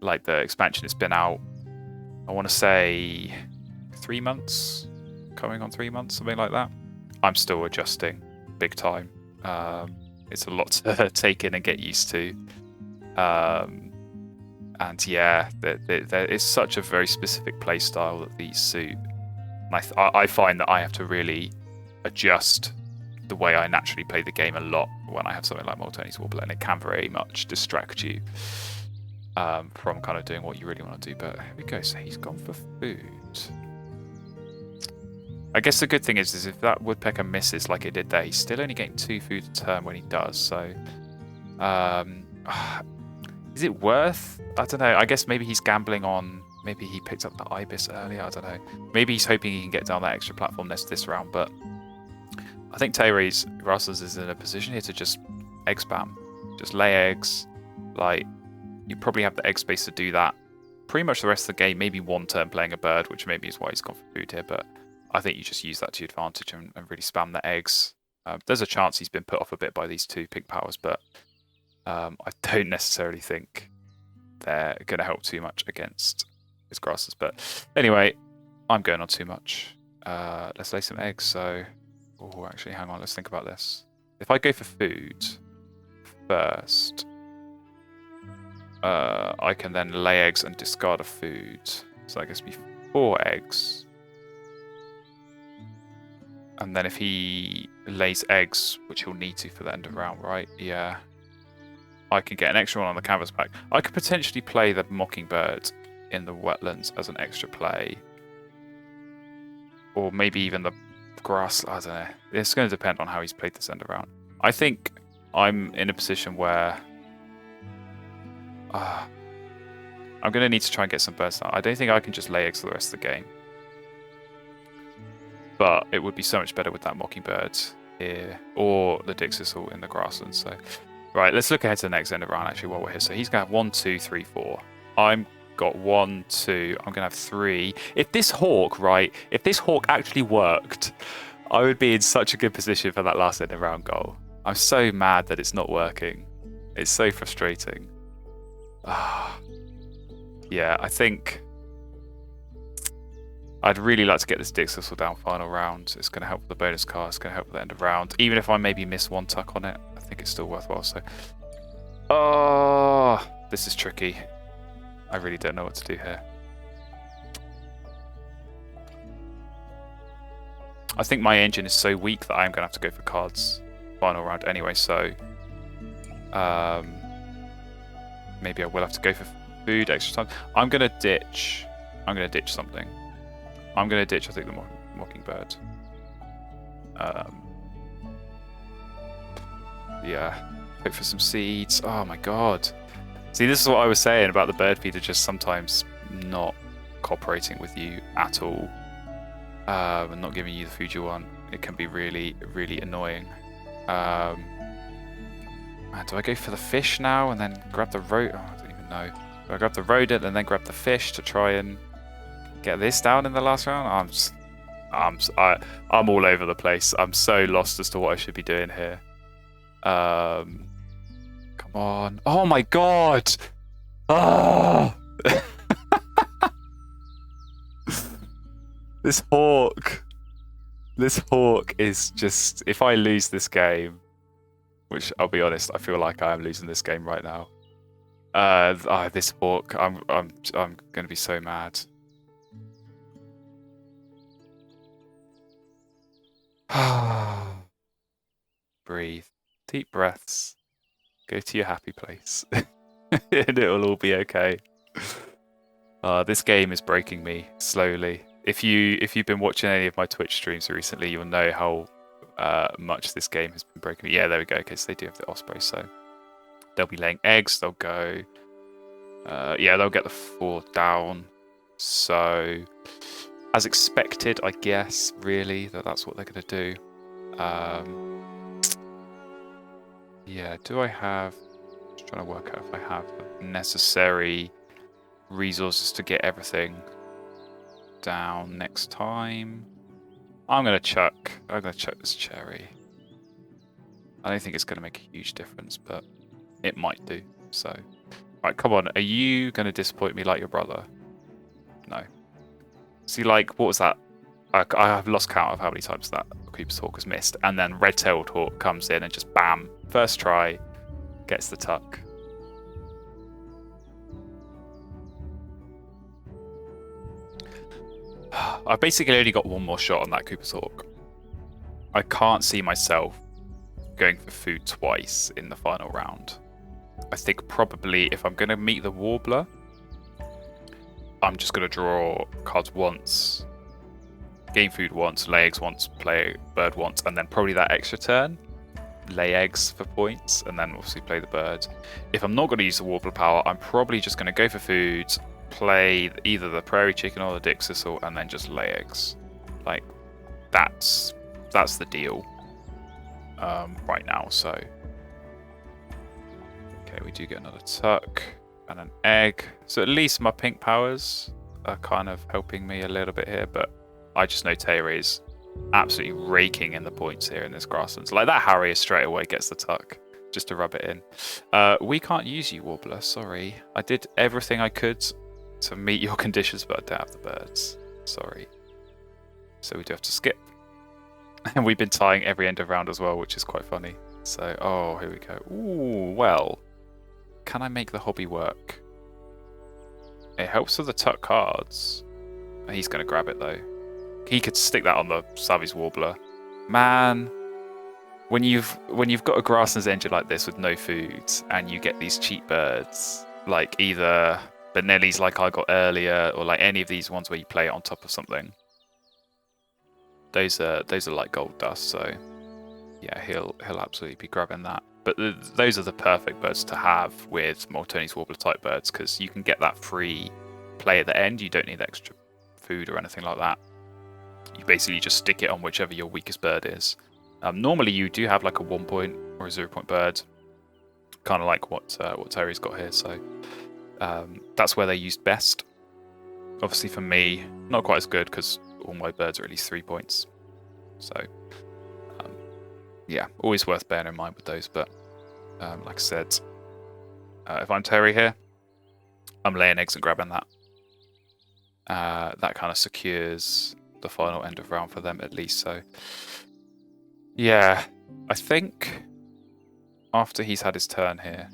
Like the expansion has been out, I want to say 3 months, coming on 3 months, something like that. I'm still adjusting big time. It's a lot to take in and get used to. And yeah, there is such a very specific play style that these suit. And I find that I have to really adjust the way I naturally play the game a lot when I have something like Moltoni's Warbler, and it can very much distract you from kind of doing what you really want to do. But here we go, so he's gone for food. I guess the good thing is if that woodpecker misses like it did there, he's still only getting 2 food a turn when he does, so is it worth? I don't know. I guess maybe he's gambling on, maybe he picked up the ibis earlier, I don't know. Maybe he's hoping he can get down that extra platform nest this round, but I think Tayray's Grasslands is in a position here to just egg spam. Just lay eggs. Like, you probably have the egg space to do that pretty much the rest of the game, maybe 1 turn playing a bird, which maybe is why he's gone for food here, but I think you just use that to your advantage and really spam the eggs. There's a chance he's been put off a bit by these 2 pink powers, but I don't necessarily think they're going to help too much against his grasses. But anyway, I'm going on too much. Let's lay some eggs. So, oh, actually, hang on. Let's think about this. If I go for food first, I can then lay eggs and discard a food. So I guess be 4 eggs. And then if he lays eggs, which he'll need to for the end of round, right? Yeah. I can get an extra one on the canvas back. I could potentially play the Mockingbird in the wetlands as an extra play. Or maybe even the grass, I don't know. It's going to depend on how he's played this end around. I think I'm in a position where I'm going to need to try and get some birds now. I don't think I can just lay eggs for the rest of the game. But it would be so much better with that Mockingbird here, or the Dixisal in the grasslands. So, right, let's look ahead to the next end of round actually while we're here. So he's going to have 1, 2, 3, 4. I'm got 1, 2. I'm going to have 3. If this hawk actually worked, I would be in such a good position for that last end of round goal. I'm so mad that it's not working. It's so frustrating. Yeah, I think I'd really like to get this Dixisal down final round. It's going to help with the bonus car. It's going to help with the end of round. Even if I maybe miss 1 tuck on it, I think it's still worthwhile. So, this is tricky. I really don't know what to do here. I think my engine is so weak that I'm going to have to go for cards final round anyway. So, maybe I will have to go for food extra time. I'm going to ditch something. I'm going to ditch, I think, the Mockingbird. Yeah. Hope for some seeds. Oh my god. See, this is what I was saying about the bird feeder just sometimes not cooperating with you at all. And not giving you the food you want. It can be really, really annoying. Do I go for the fish now and then grab the rodent? Oh, I don't even know. Do I grab the rodent and then grab the fish to try and get this down in the last round? I'm all over the place. I'm so lost as to what I should be doing here. Come on. Oh my god! Oh! This hawk is just... If I lose this game, which I'll be honest, I feel like I am losing this game right now. This hawk, I'm going to be so mad. Breathe. Deep breaths. Go to your happy place. And it'll all be okay. This game is breaking me slowly. If you've been watching any of my Twitch streams recently, you'll know how much this game has been breaking me. Yeah, there we go. Okay, so they do have the osprey, so they'll be laying eggs. They'll go. Yeah, they'll get the 4 down. So, as expected, I guess, really, that's what they're going to do. Yeah, do I have... Just trying to work out if I have the necessary resources to get everything down next time. I'm going to chuck this cherry. I don't think it's going to make a huge difference, but it might do. So, right, come on. Are you going to disappoint me like your brother? No. See, like, what was that? I have lost count of how many times that Cooper's Hawk has missed. And then Red-tailed Hawk comes in and just bam, first try, gets the tuck. I've basically only got 1 more shot on that Cooper's Hawk. I can't see myself going for food twice in the final round. I think probably if I'm going to meet the Warbler, I'm just going to draw cards once, gain food once, lay eggs once, play bird once, and then probably that extra turn, lay eggs for points, and then obviously play the bird. If I'm not going to use the Warbler power, I'm probably just going to go for food, play either the Prairie Chicken or the Dixisal, and then just lay eggs. Like, that's the deal right now. So, okay, we do get another tuck and an egg. So at least my pink powers are kind of helping me a little bit here, but I just know Taylor is absolutely raking in the points here in this grasslands. Like that Harrier straight away gets the tuck just to rub it in. We can't use you, Warbler, sorry. I did everything I could to meet your conditions, but I don't have the birds. Sorry. So we do have to skip. And we've been tying every end of round as well, which is quite funny. So, oh, here we go. Ooh, well. Can I make the hobby work? It helps with the tuck cards. He's going to grab it, though. He could stick that on the Savvy's Warbler. Man. when you've got a grasslands engine like this with no food, and you get these cheap birds, like either Benelli's like I got earlier, or like any of these ones where you play it on top of something. Those are like gold dust. So yeah, he'll absolutely be grabbing that. But those are the perfect birds to have with Maltese Warbler type birds, because you can get that free play at the end. You don't need extra food or anything like that. You basically just stick it on whichever your weakest bird is. Normally you do have like a 1 point or a 0 point bird, kind of like what Terry's got here. So that's where they're used best. Obviously for me, not quite as good because all my birds are at least 3 points. So yeah, always worth bearing in mind with those. But like I said, if I'm Terry here, I'm laying eggs and grabbing that. That kind of secures the final end of round for them at least. So yeah, I think after he's had his turn here,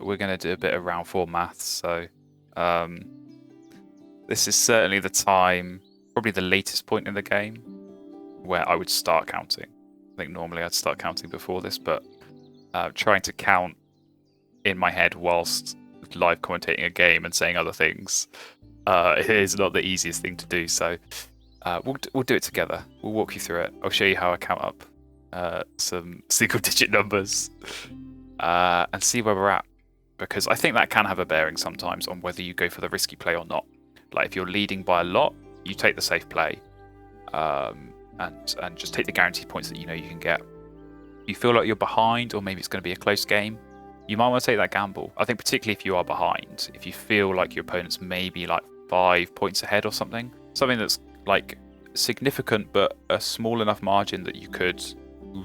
we're going to do a bit of round 4 maths. So this is certainly the time, probably the latest point in the game, where I would start counting. I think normally I'd start counting before this, but trying to count in my head whilst live commentating a game and saying other things is not the easiest thing to do. So we'll do it together. We'll walk you through it. I'll show you how I count up some single-digit numbers and see where we're at, because I think that can have a bearing sometimes on whether you go for the risky play or not. Like if you're leading by a lot, you take the safe play and just take the guaranteed points that you know you can get. If you feel like you're behind, or maybe it's going to be a close game, you might want to take that gamble. I think particularly if you are behind, if you feel like your opponent's maybe like 5 points ahead or something that's like significant but a small enough margin that you could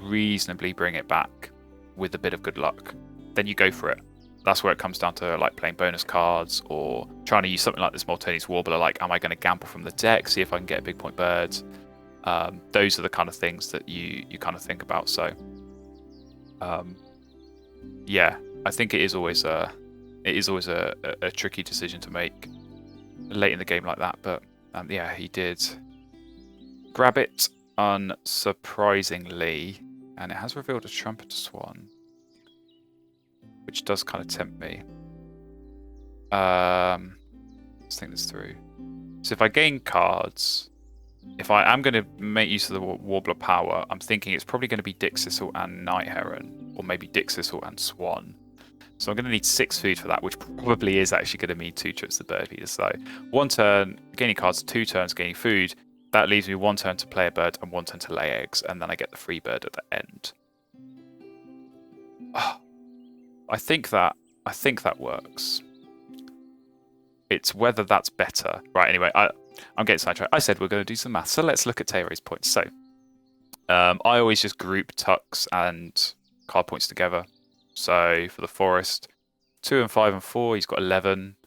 reasonably bring it back with a bit of good luck, then you go for it. That's where it comes down to like playing bonus cards or trying to use something like this Maltese Warbler. Like, am I going to gamble from the deck, see if I can get a big point bird? Those are the kind of things that you kind of think about. So yeah, I think it is always a tricky decision to make late in the game like that. But yeah, he did grab it unsurprisingly, and it has revealed a Trumpeter Swan, which does kind of tempt me. Let's think this through. So if I gain cards, if I am going to make use of the Warbler power, I'm thinking it's probably going to be Dick Sissel and Night Heron, or maybe Dick Sissel and Swan. So I'm going to need 6 food for that, which probably is actually going to mean 2 trips to bird feeder. So 1 turn gaining cards, 2 turns gaining food. That leaves me 1 turn to play a bird and 1 turn to lay eggs, and then I get the free bird at the end. Oh, I think that works. It's whether that's better. Right, anyway, I'm getting sidetracked. I said we're going to do some maths, so let's look at Terry's points. So I always just group tucks and card points together. So for the forest, 2 and 5 and 4, he's got 11.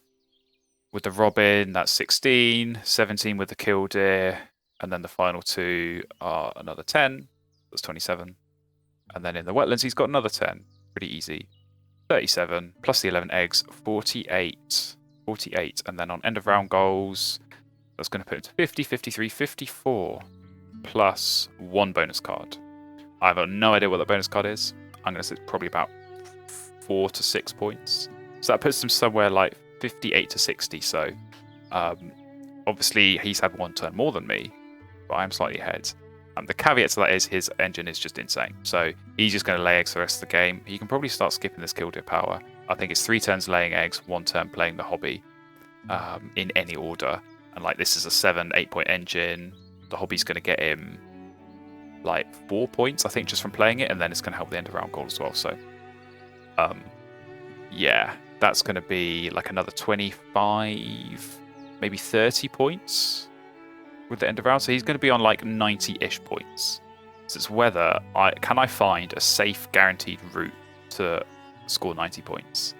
With the robin, that's 16, 17 with the killdeer, and then the final 2 are another 10. That's 27. And then in the wetlands, he's got another 10. Pretty easy. 37 plus the 11 eggs, 48. 48. And then on end of round goals, that's going to put him to 50, 53, 54 plus 1 bonus card. I have no idea what the bonus card is. I'm going to say probably about 4 to 6 points. So that puts him somewhere like 58 to 60. So obviously he's had 1 turn more than me, but I'm slightly ahead. The caveat to that is his engine is just insane. So he's just going to lay eggs for the rest of the game. He can probably start skipping this killdeer power. I think it's 3 turns laying eggs, 1 turn playing the hobby in any order. And like this is a 7-8 point engine. The hobby's going to get him like 4 points, I think, just from playing it, and then it's going to help the end of round goal as well. So yeah, that's going to be like another 25, maybe 30 points with the end of round. So he's going to be on like 90-ish points. So it's whether can I find a safe guaranteed route to score 90 points.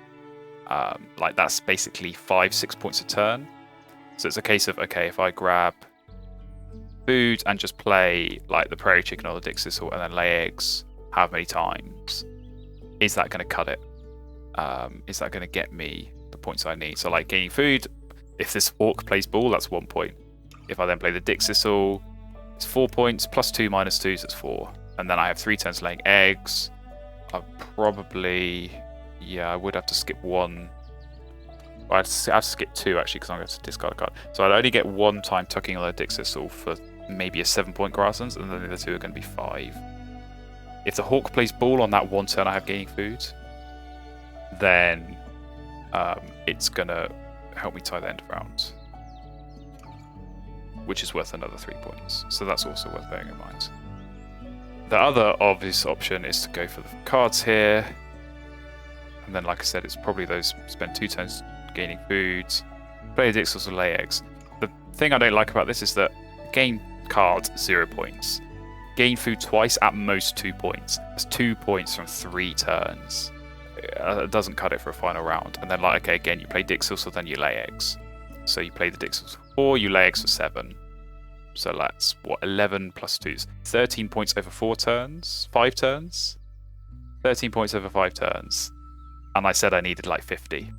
Like that's basically 5-6 points a turn. So it's a case of, okay, if I grab food and just play like the prairie chicken or the Dick Sissel and then lay eggs how many times, is that going to cut it? Is that going to get me the points I need? So like gaining food, if this orc plays ball, that's 1 point. If I then play the Dick Sissel, it's 4 points, plus 2 minus 2, so it's 4. and then I have 3 turns laying eggs. I'll probably, yeah, I would have to skip 1. Well, I'd have to skip 2 actually because I'm going to discard a card. So I'd only get 1 time tucking on a Dixisal for maybe a 7-point grasslands, and then the other 2 are going to be 5. If the Hawk plays ball on that 1 turn I have gaining food, then it's going to help me tie the end of round, which is worth another 3 points. So that's also worth bearing in mind. The other obvious option is to go for the cards here. And then, like I said, it's probably those spend 2 turns gaining food, play a Dixis or lay eggs. The thing I don't like about this is that gain cards 0 points. Gain food twice, at most 2 points. That's 2 points from 3 turns. It doesn't cut it for a final round. And then, like, okay, again, you play Dixis, so then you lay eggs. So you play the Dixis for 4, you lay eggs for 7. So that's, what, 11 plus 2s. 13 points over 4 turns? 5 turns? 13 points over 5 turns. And I said I needed like 50.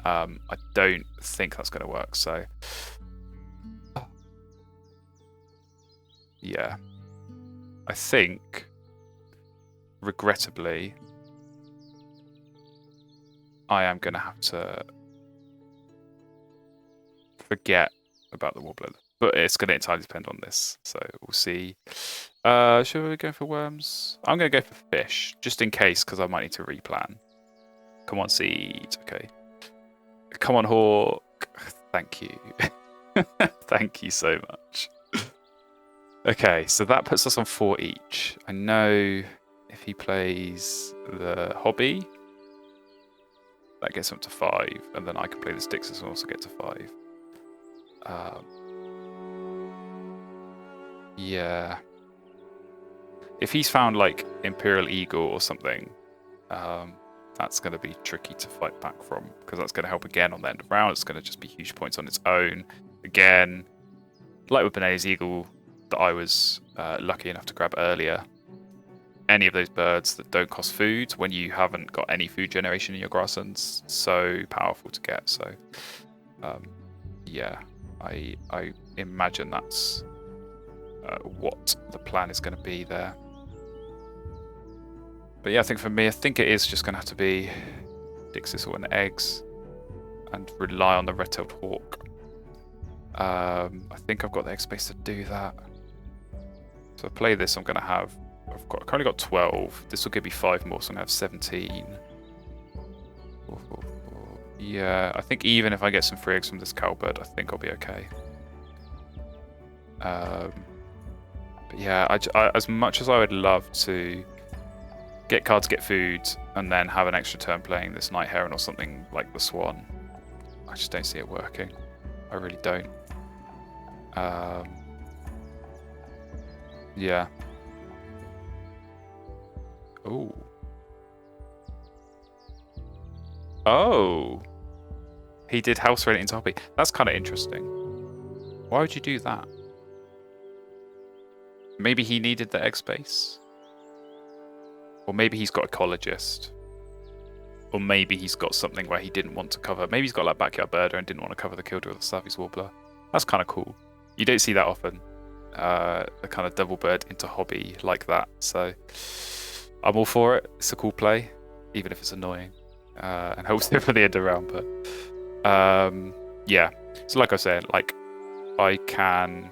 I don't think that's going to work, so... Yeah. I think, regrettably, I am going to have to forget about the Wobbler. But it's going to entirely depend on this, so we'll see. Should we go for worms? I'm going to go for fish, just in case, because I might need to replan. Come on, seed. Okay. Come on, Hawk. Thank you. Thank you so much. Okay, so that puts us on 4 each. I know if he plays the hobby, that gets him to 5, and then I can play the Dixis and also get to 5. Yeah. If he's found like Imperial Eagle or something, that's going to be tricky to fight back from, because that's going to help again on the end of round. It's going to just be huge points on its own. Again, like with Bene's Eagle that I was lucky enough to grab earlier, any of those birds that don't cost food when you haven't got any food generation in your grasslands, so powerful to get. So yeah, I imagine that's what the plan is going to be there. But yeah, I think for me, I think it is just going to have to be Dixis and eggs and rely on the red-tailed hawk. I think I've got the egg space to do that. So I play this, I'm going to have... I've currently got 12. This will give me 5 more, so I'm going to have 17. 4, 4, 4. Yeah, I think even if I get some free eggs from this cowbird, I think I'll be okay. But yeah, as much as I would love to get cards, get food, and then have an extra turn playing this Night Heron or something like the Swan, I just don't see it working. I really don't. Yeah. Ooh. Oh. He did house raid into hobby. That's kind of interesting. Why would you do that? Maybe he needed the egg space. Or maybe he's got ecologist. Or maybe he's got something where he didn't want to cover. Maybe he's got like backyard birder and didn't want to cover the Kildare or the Southeast Warbler. That's kind of cool. You don't see that often. A kind of double bird into hobby like that. So I'm all for it. It's a cool play, even if it's annoying. And helps him for the end of round. But yeah. So like I said, like I can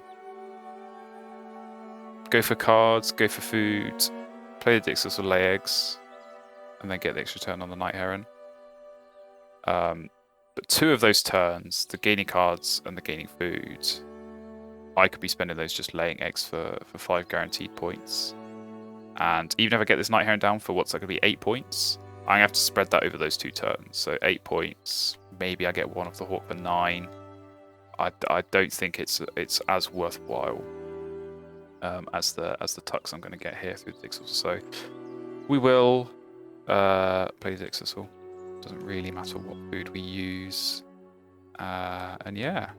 go for cards, go for food, play the Dixis or lay eggs, and then get the extra turn on the Night Heron. But 2 of those turns, the gaining cards and the gaining food, I could be spending those just laying eggs for 5 guaranteed points. And even if I get this Night Heron down for what's that going to be 8 points, I have to spread that over those 2 turns. So 8 points, maybe I get one of the Hawk for 9. I don't think it's as worthwhile as the tucks I'm going to get here through the Dixis. So we will play the Dixis. Doesn't really matter what food we use. And yeah.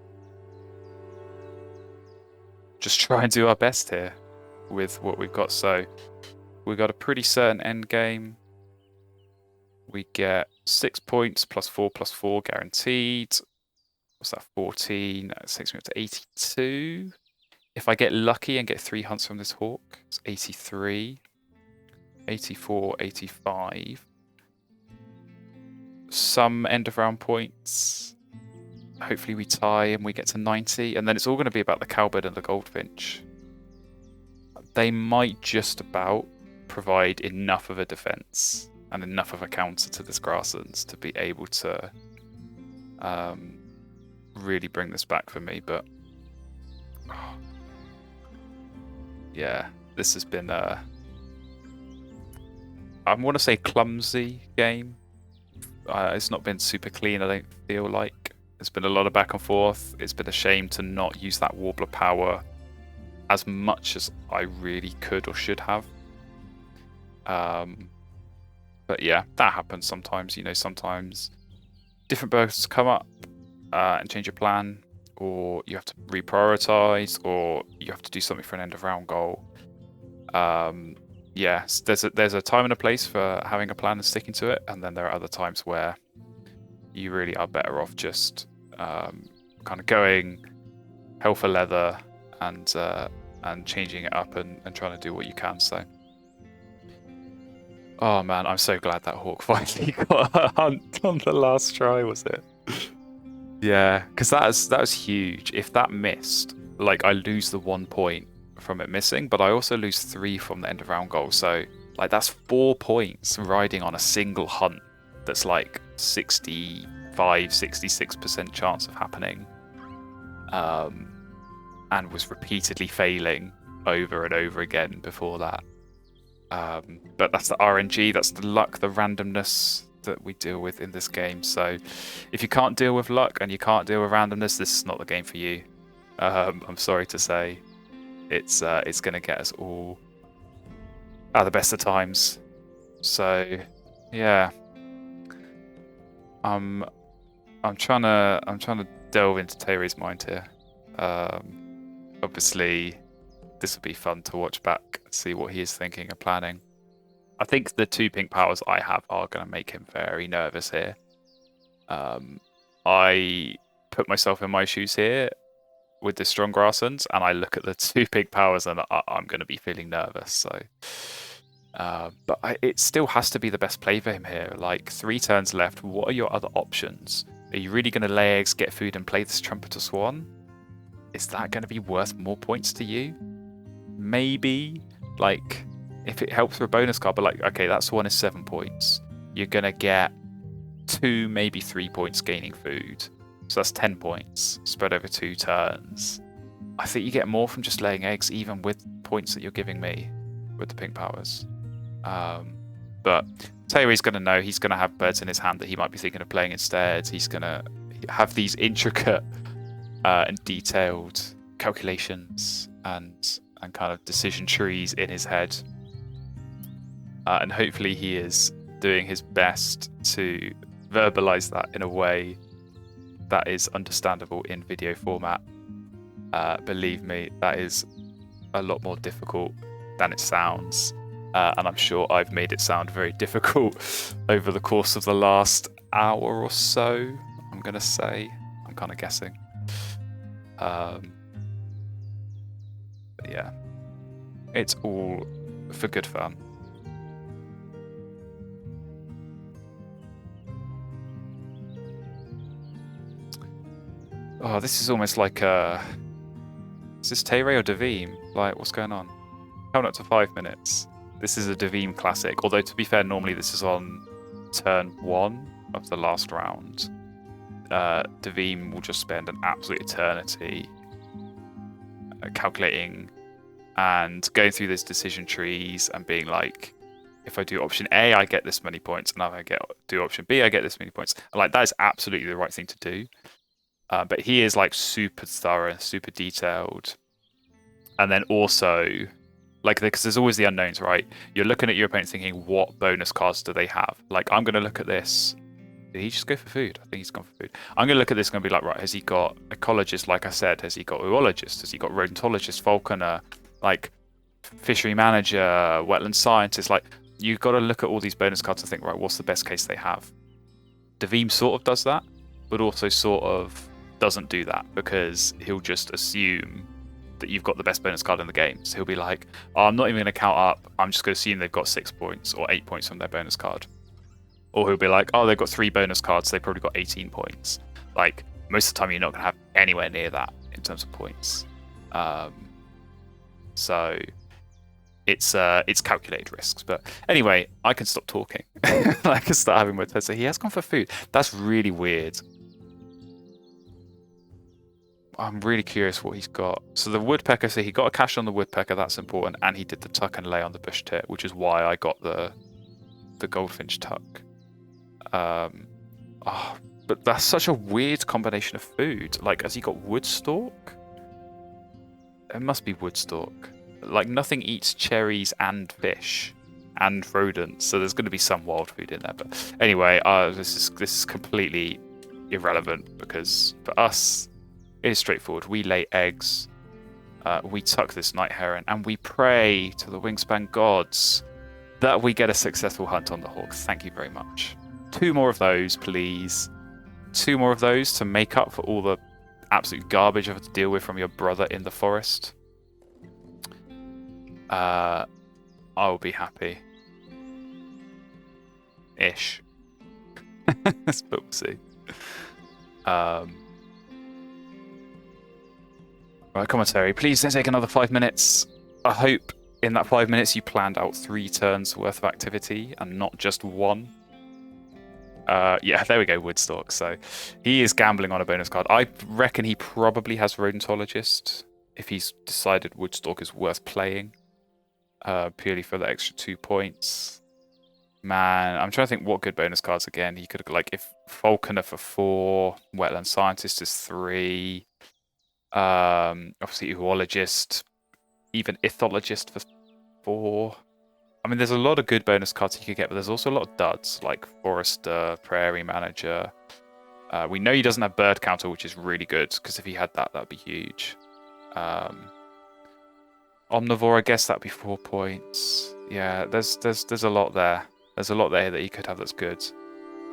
Just try and do our best here with what we've got. So we've got a pretty certain end game. We get 6 points plus 4 guaranteed. What's that? 14. That takes me up to 82. If I get lucky and get 3 hunts from this hawk, it's 83. 84, 85. Some end of round points. Hopefully we tie and we get to 90, and then it's all going to be about the cowbird and the goldfinch. They might just about provide enough of a defense and enough of a counter to this grasslands to be able to really bring this back for me. But yeah, this has been I want to say clumsy game. It's not been super clean, I don't feel like. There's been a lot of back and forth. It's been a shame to not use that warbler power as much as I really could or should have. But yeah, that happens sometimes. You know, sometimes different bursts come up and change your plan, or you have to reprioritize, or you have to do something for an end of round goal. Yeah, there's a time and a place for having a plan and sticking to it, and then there are other times where you really are better off just kind of going hell for leather and changing it up and trying to do what you can. So, oh man, I'm so glad that hawk finally got a hunt on the last try. Was it? Yeah, because that was huge. If that missed, like, I lose the 1 point from it missing, but I also lose 3 from the end of round goal. So like that's 4 points riding on a single hunt that's like 65-66% chance of happening, and was repeatedly failing over and over again before that. But that's the RNG, that's the luck, the randomness that we deal with in this game. So if you can't deal with luck and you can't deal with randomness, this is not the game for you. I'm sorry to say. It's going to get us all at the best of times. So yeah, I'm trying to delve into Terry's mind here. Obviously, this will be fun to watch back, see what he is thinking and planning. I think the 2 pink powers I have are going to make him very nervous here. I put myself in my shoes here with the strong grasslands, and I look at the 2 pink powers and I'm going to be feeling nervous. So, but it still has to be the best play for him here. Like 3 turns left. What are your other options? Are you really going to lay eggs, get food, and play this trumpeter swan? Is that going to be worth more points to you? Maybe, like, if it helps for a bonus card, but like, okay, that swan is 7 points. You're going to get 2, maybe 3 points gaining food. So that's 10 points spread over 2 turns. I think you get more from just laying eggs, even with points that you're giving me with the pink powers. But Terry's going to know. He's going to have birds in his hand that he might be thinking of playing instead. He's going to have these intricate and detailed calculations and kind of decision trees in his head. And hopefully he is doing his best to verbalize that in a way that is understandable in video format. Believe me, that is a lot more difficult than it sounds. And I'm sure I've made it sound very difficult over the course of the last hour or so, I'm going to say. I'm kind of guessing. But yeah, it's all for good fun. Oh, this is almost like is this Tay-Ray or Davim? Like, what's going on? Coming up to 5 minutes. This is a Davim classic. Although, to be fair, normally this is on turn 1 of the last round. Davim will just spend an absolute eternity calculating and going through these decision trees and being like, if I do option A, I get this many points, and if I do option B, I get this many points. And like, that is absolutely the right thing to do. But he is like super thorough, super detailed. And then also, like, because there's always the unknowns, right? You're looking at your opponent thinking, what bonus cards do they have? Like, I'm going to look at this. Did he just go for food? I think he's gone for food. I'm going to look at this and be like, right, has he got ecologist, like I said? Has he got oologist? Has he got rodentologist, falconer, like fishery manager, wetland scientist? Like, you've got to look at all these bonus cards and think, right, what's the best case they have? Davim sort of does that, but also sort of doesn't do that, because he'll just assume that you've got the best bonus card in the game. So he'll be like, oh, I'm not even going to count up. I'm just going to assume they've got 6 points or 8 points from their bonus card. Or he'll be like, oh, they've got 3 bonus cards. So they've probably got 18 points. Like, most of the time, you're not going to have anywhere near that in terms of points. So it's calculated risks. But anyway, I can stop talking. I can start having my turn. So he has gone for food. That's really weird. I'm really curious what he's got. So the woodpecker, so he got a cache on the woodpecker, that's important, and he did the tuck and lay on the bush tit, which is why I got the goldfinch tuck. But that's such a weird combination of food. Like, has he got woodstock? It must be woodstock. Like, nothing eats cherries and fish and rodents, so there's going to be some wild food in there. But anyway, this is completely irrelevant because for us, it is straightforward. We lay eggs, we tuck this night heron, and we pray to the Wingspan gods that we get a successful hunt on the hawk. Thank you very much. 2 more of those, please. 2 more of those to make up for all the absolute garbage I've had to deal with from your brother in the forest. I will be happy. Ish. But we'll see. Right, commentary. Please don't take another 5 minutes. I hope in that 5 minutes you planned out 3 turns worth of activity and not just 1. Yeah, there we go, Woodstock. So he is gambling on a bonus card. I reckon he probably has Rodentologist if he's decided Woodstock is worth playing. Purely for the extra 2 points. Man, I'm trying to think what good bonus cards again. He could, like, if Falconer for 4, Wetland Scientist is 3. Obviously Oologist, even Ethologist for 4. I mean, there's a lot of good bonus cards you could get, but there's also a lot of duds, like Forester, Prairie Manager. We know he doesn't have Bird Counter, which is really good, because if he had that, that'd be huge. Omnivore, I guess that'd be 4 points. Yeah, there's a lot there. There's a lot there that he could have that's good.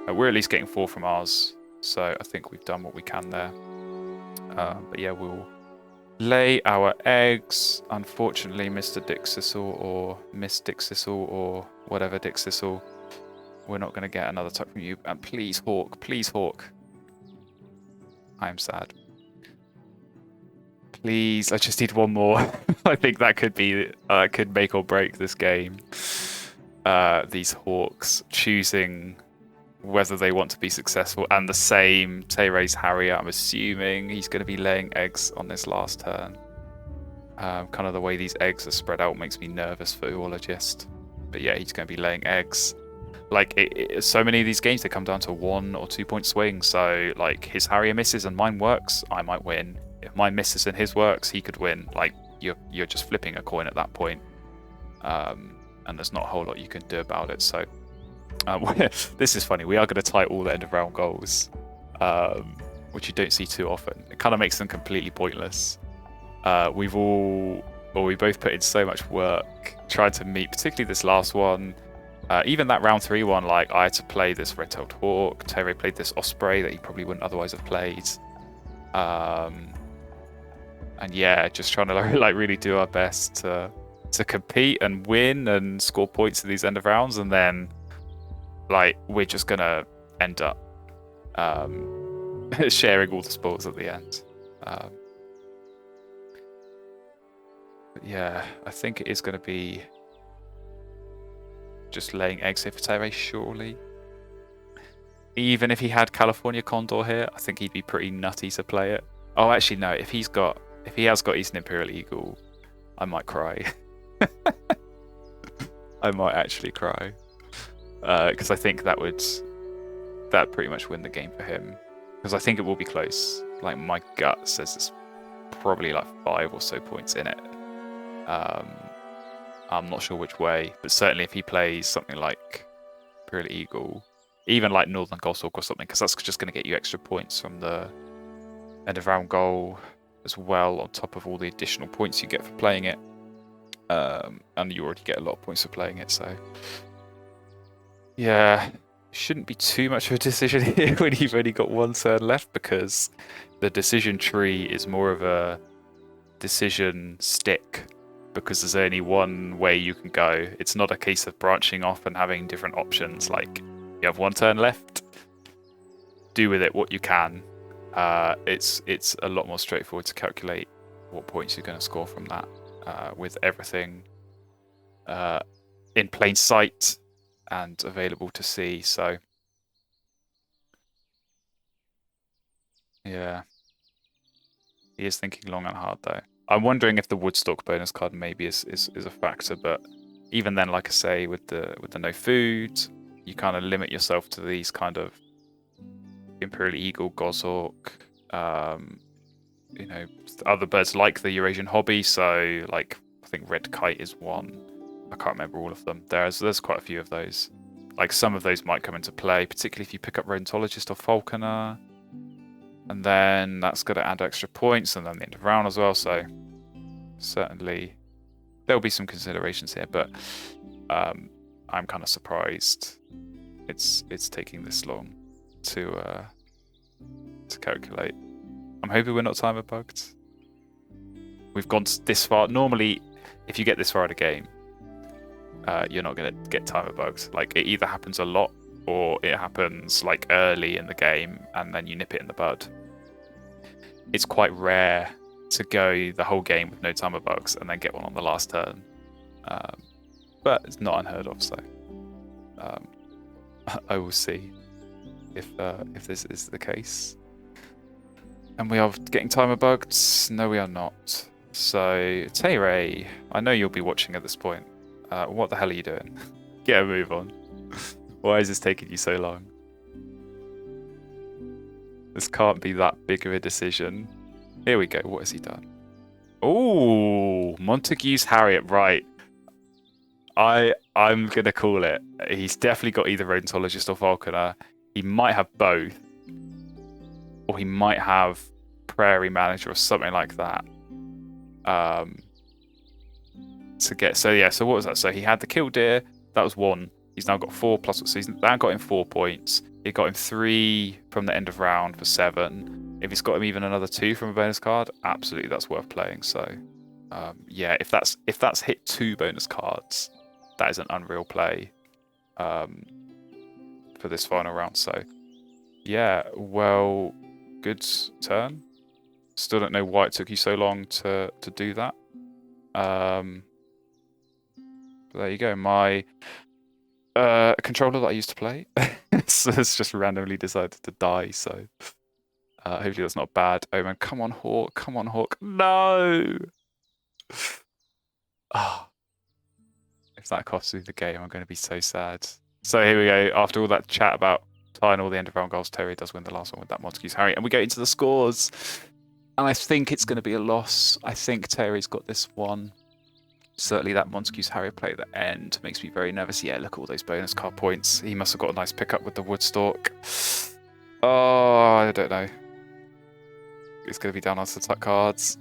We're at least getting 4 from ours, so I think we've done what we can there. But yeah, we'll lay our eggs. Unfortunately, Mr. Dixisel or Miss Dixisel or whatever Dixisel, we're not going to get another tuck from you. And please, Hawk. Please, Hawk. I am sad. Please, I just need 1 more. I think that could be could make or break this game. These Hawks choosing whether they want to be successful, and the same Tere's Harrier. I'm assuming he's going to be laying eggs on this last turn. Kind of the way these eggs are spread out makes me nervous for Oologist. But yeah, he's going to be laying eggs. Like, so many of these games, they come down to 1 or 2 point swing. So, like, his Harrier misses and mine works, I might win. If mine misses and his works, he could win. Like, you're just flipping a coin at that point. And there's not a whole lot you can do about it. So, this is funny. We are going to tie all the end of round goals, which you don't see too often. It kind of makes them completely pointless. We both put in so much work trying to meet, particularly this last one. Even that round 3 one, like, I had to play this red-tailed hawk. Tere played this osprey that he probably wouldn't otherwise have played. And yeah, just trying to like really do our best to compete and win and score points in these end of rounds, and then like we're just gonna end up sharing all the spoils at the end. But yeah, I think it is going to be just laying eggs here for Tere, surely. Even if he had California Condor here, I think he'd be pretty nutty to play it. Oh, actually, no. If he has got Eastern Imperial Eagle, I might cry. I might actually cry. Because I think that'd pretty much win the game for him. Because I think it will be close. Like, my gut says there's probably like 5 or so points in it. I'm not sure which way, but certainly if he plays something like Imperial Eagle, even like Northern Goshawk or something, because that's just going to get you extra points from the end of round goal as well, on top of all the additional points you get for playing it. And you already get a lot of points for playing it, so yeah, shouldn't be too much of a decision here when you've only got 1 turn left, because the decision tree is more of a decision stick because there's only one way you can go. It's not a case of branching off and having different options. Like, you have one turn left, do with it what you can. It's a lot more straightforward to calculate what points you're going to score from that, with everything in plain sight and available to see. So yeah, he is thinking long and hard though. I'm wondering if the Woodstock bonus card maybe is a factor, but even then, like I say, with the no food, you kind of limit yourself to these kind of Imperial Eagle, Goshawk, you know, other birds like the Eurasian Hobby. So, like, I think Red Kite is one. I can't remember all of them. There's quite a few of those. Like, some of those might come into play, particularly if you pick up Rodentologist or Falconer. And then that's going to add extra points, and then the end of round as well. So certainly there'll be some considerations here, but I'm kind of surprised it's taking this long to calculate. I'm hoping we're not timer bugged. We've gone this far. Normally, if you get this far in a game, you're not going to get timer bugged. Like, it either happens a lot or it happens like early in the game and then you nip it in the bud. It's quite rare to go the whole game with no timer bugs and then get one on the last turn. But it's not unheard of, so I will see if this is the case. And we are getting timer bugged? No, we are not. So, Tay-Ray, I know you'll be watching at this point. What the hell are you doing? Get a move on. Why is this taking you so long? This can't be that big of a decision. Here we go. What has he done? Oh, Montague's Harriet. Right. I'm going to call it. He's definitely got either Rodentologist or Falconer. He might have both. Or he might have Prairie Manager or something like that. To get... So, yeah. So, what was that? So, he had the Killdeer. That was 1. He's now got 4 plus... So, he's now got him 4 points. It got him 3 from the end of round for 7. If it's got him even another 2 from a bonus card, absolutely that's worth playing. So, yeah, if that's hit 2 bonus cards, that is an unreal play for this final round. So, yeah, well, good turn. Still don't know why it took you so long to do that. But there you go. My controller that I used to play so it's just randomly decided to die, so hopefully that's not bad. Oh man, come on Hawk, come on Hawk. No! Oh, if that costs me the game, I'm going to be so sad. So here we go. After all that chat about tying all the end of round goals, Terry does win the last one with that Montague's Harry, and we go into the scores. And I think it's going to be a loss. I think Terry's got this one. Certainly that Montague's Harrier play at the end makes me very nervous. Yeah, look at all those bonus card points. He must have got a nice pickup with the Woodstock. Oh, I don't know. It's going to be down on some tuck cards.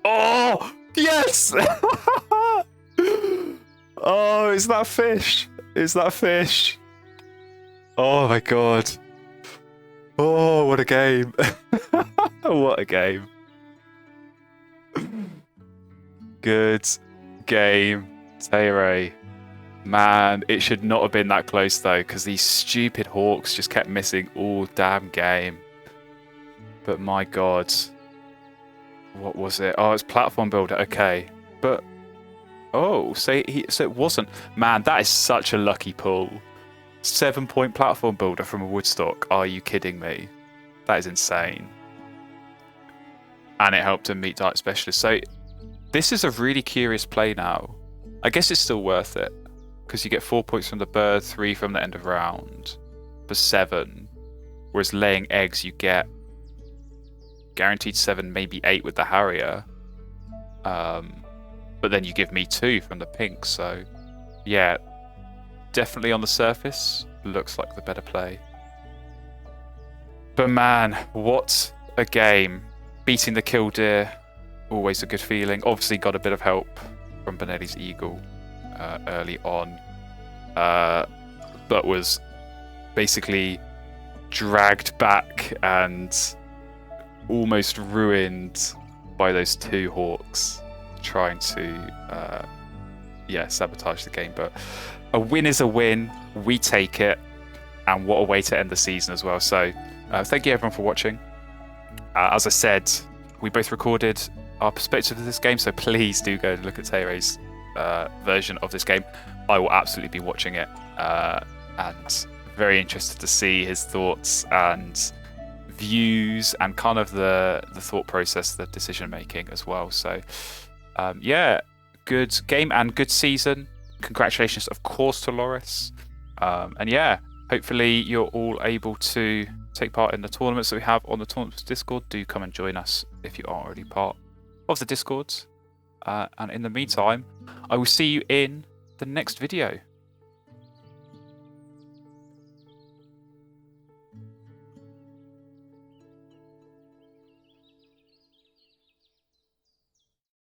Oh, yes! Oh, is that fish? Is that fish? Oh my god. Oh, what a game. What a game. Good game, Tay-Ray. Man, it should not have been that close though, because these stupid Hawks just kept missing all damn game. But my god. What was it? Oh, it's Platform Builder. Okay. But oh, so it wasn't. Man, that is such a lucky pull. 7-point Platform Builder from a Woodstock. Are you kidding me? That is insane. And it helped him meet Dark Specialist. So this is a really curious play now. I guess it's still worth it, because you get 4 points from the bird, 3 from the end of round for 7. Whereas laying eggs, you get guaranteed 7, maybe 8 with the Harrier. But then you give me 2 from the pink. So yeah, definitely on the surface, looks like the better play. But man, what a game. Beating the Killdeer, always a good feeling. Obviously got a bit of help from Bonelli's Eagle early on. But was basically dragged back and almost ruined by those two hawks trying to sabotage the game. But a win is a win. We take it, and what a way to end the season as well. So thank you everyone for watching. As I said, we both recorded our perspective of this game, so please do go and look at Tere's version of this game. I will absolutely be watching it, and very interested to see his thoughts and views and kind of the thought process, the decision making as well. So good game and good season. Congratulations, of course, to Loris. And hopefully you're all able to take part in the tournaments that we have on the Tournaments Discord. Do come and join us if you are already part of the Discords. And in the meantime, I will see you in the next video.